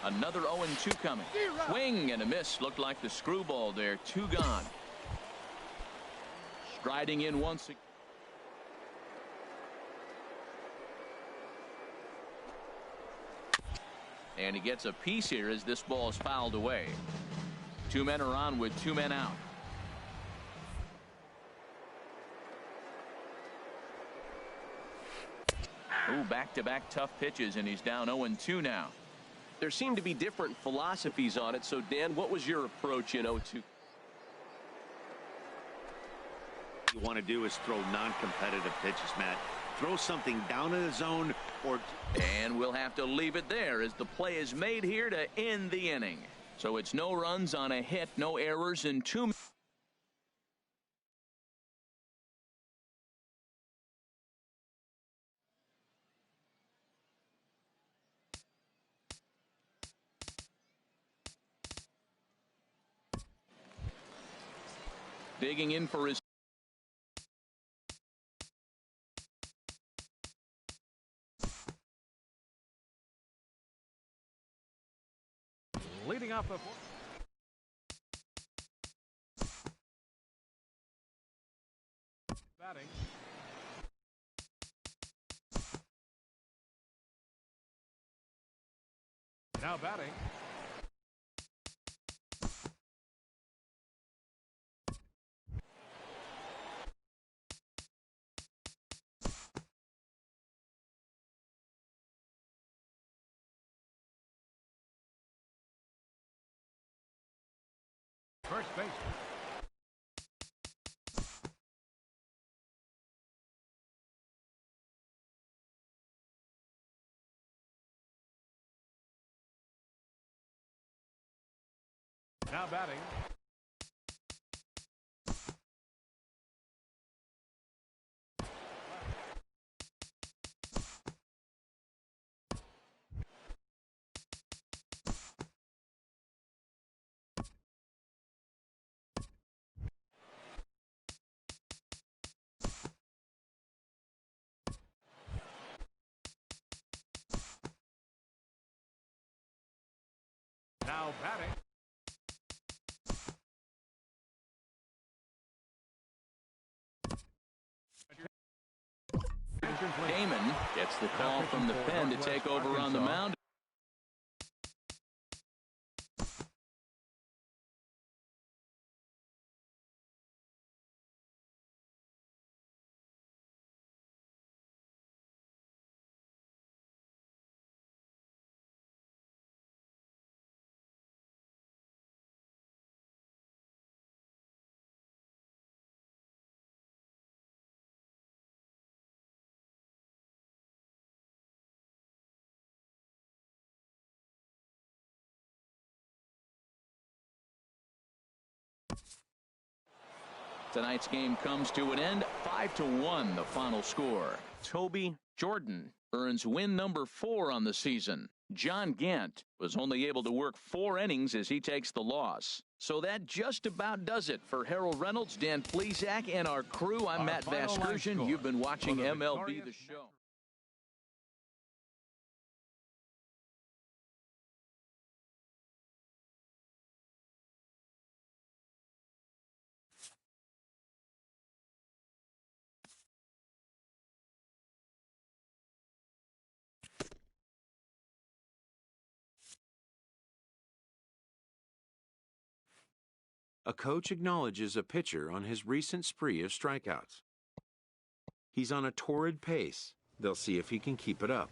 Another 0-2 coming. Swing and a miss. Looked like the screwball there. 2 gone. Striding in once again. And he gets a piece here as this ball is fouled away. 2 men are on with 2 men out. Ooh, back-to-back tough pitches, and he's down 0-2 now. There seem to be different philosophies on it. So, Dan, what was your approach in 0-2? What you want to do is throw non-competitive pitches, Matt. Throw something down in the zone or... And we'll have to leave it there as the play is made here to end the inning. So it's no runs on a hit, no errors, and 2... Digging in for his... Leading off the batting. Now batting. First baseman. Now batting. Now batting. Damon gets the call from the pen to take over on the mound. Tonight's game comes to an end. 5-1, the final score. Toby Jordan earns win number 4 on the season. John Gant was only able to work 4 innings as he takes the loss. So that just about does it for Harold Reynolds, Dan Plesac, and our crew. I'm Matt Vasgersian. You've been watching MLB The Show. A coach acknowledges a pitcher on his recent spree of strikeouts. He's on a torrid pace. They'll see if he can keep it up.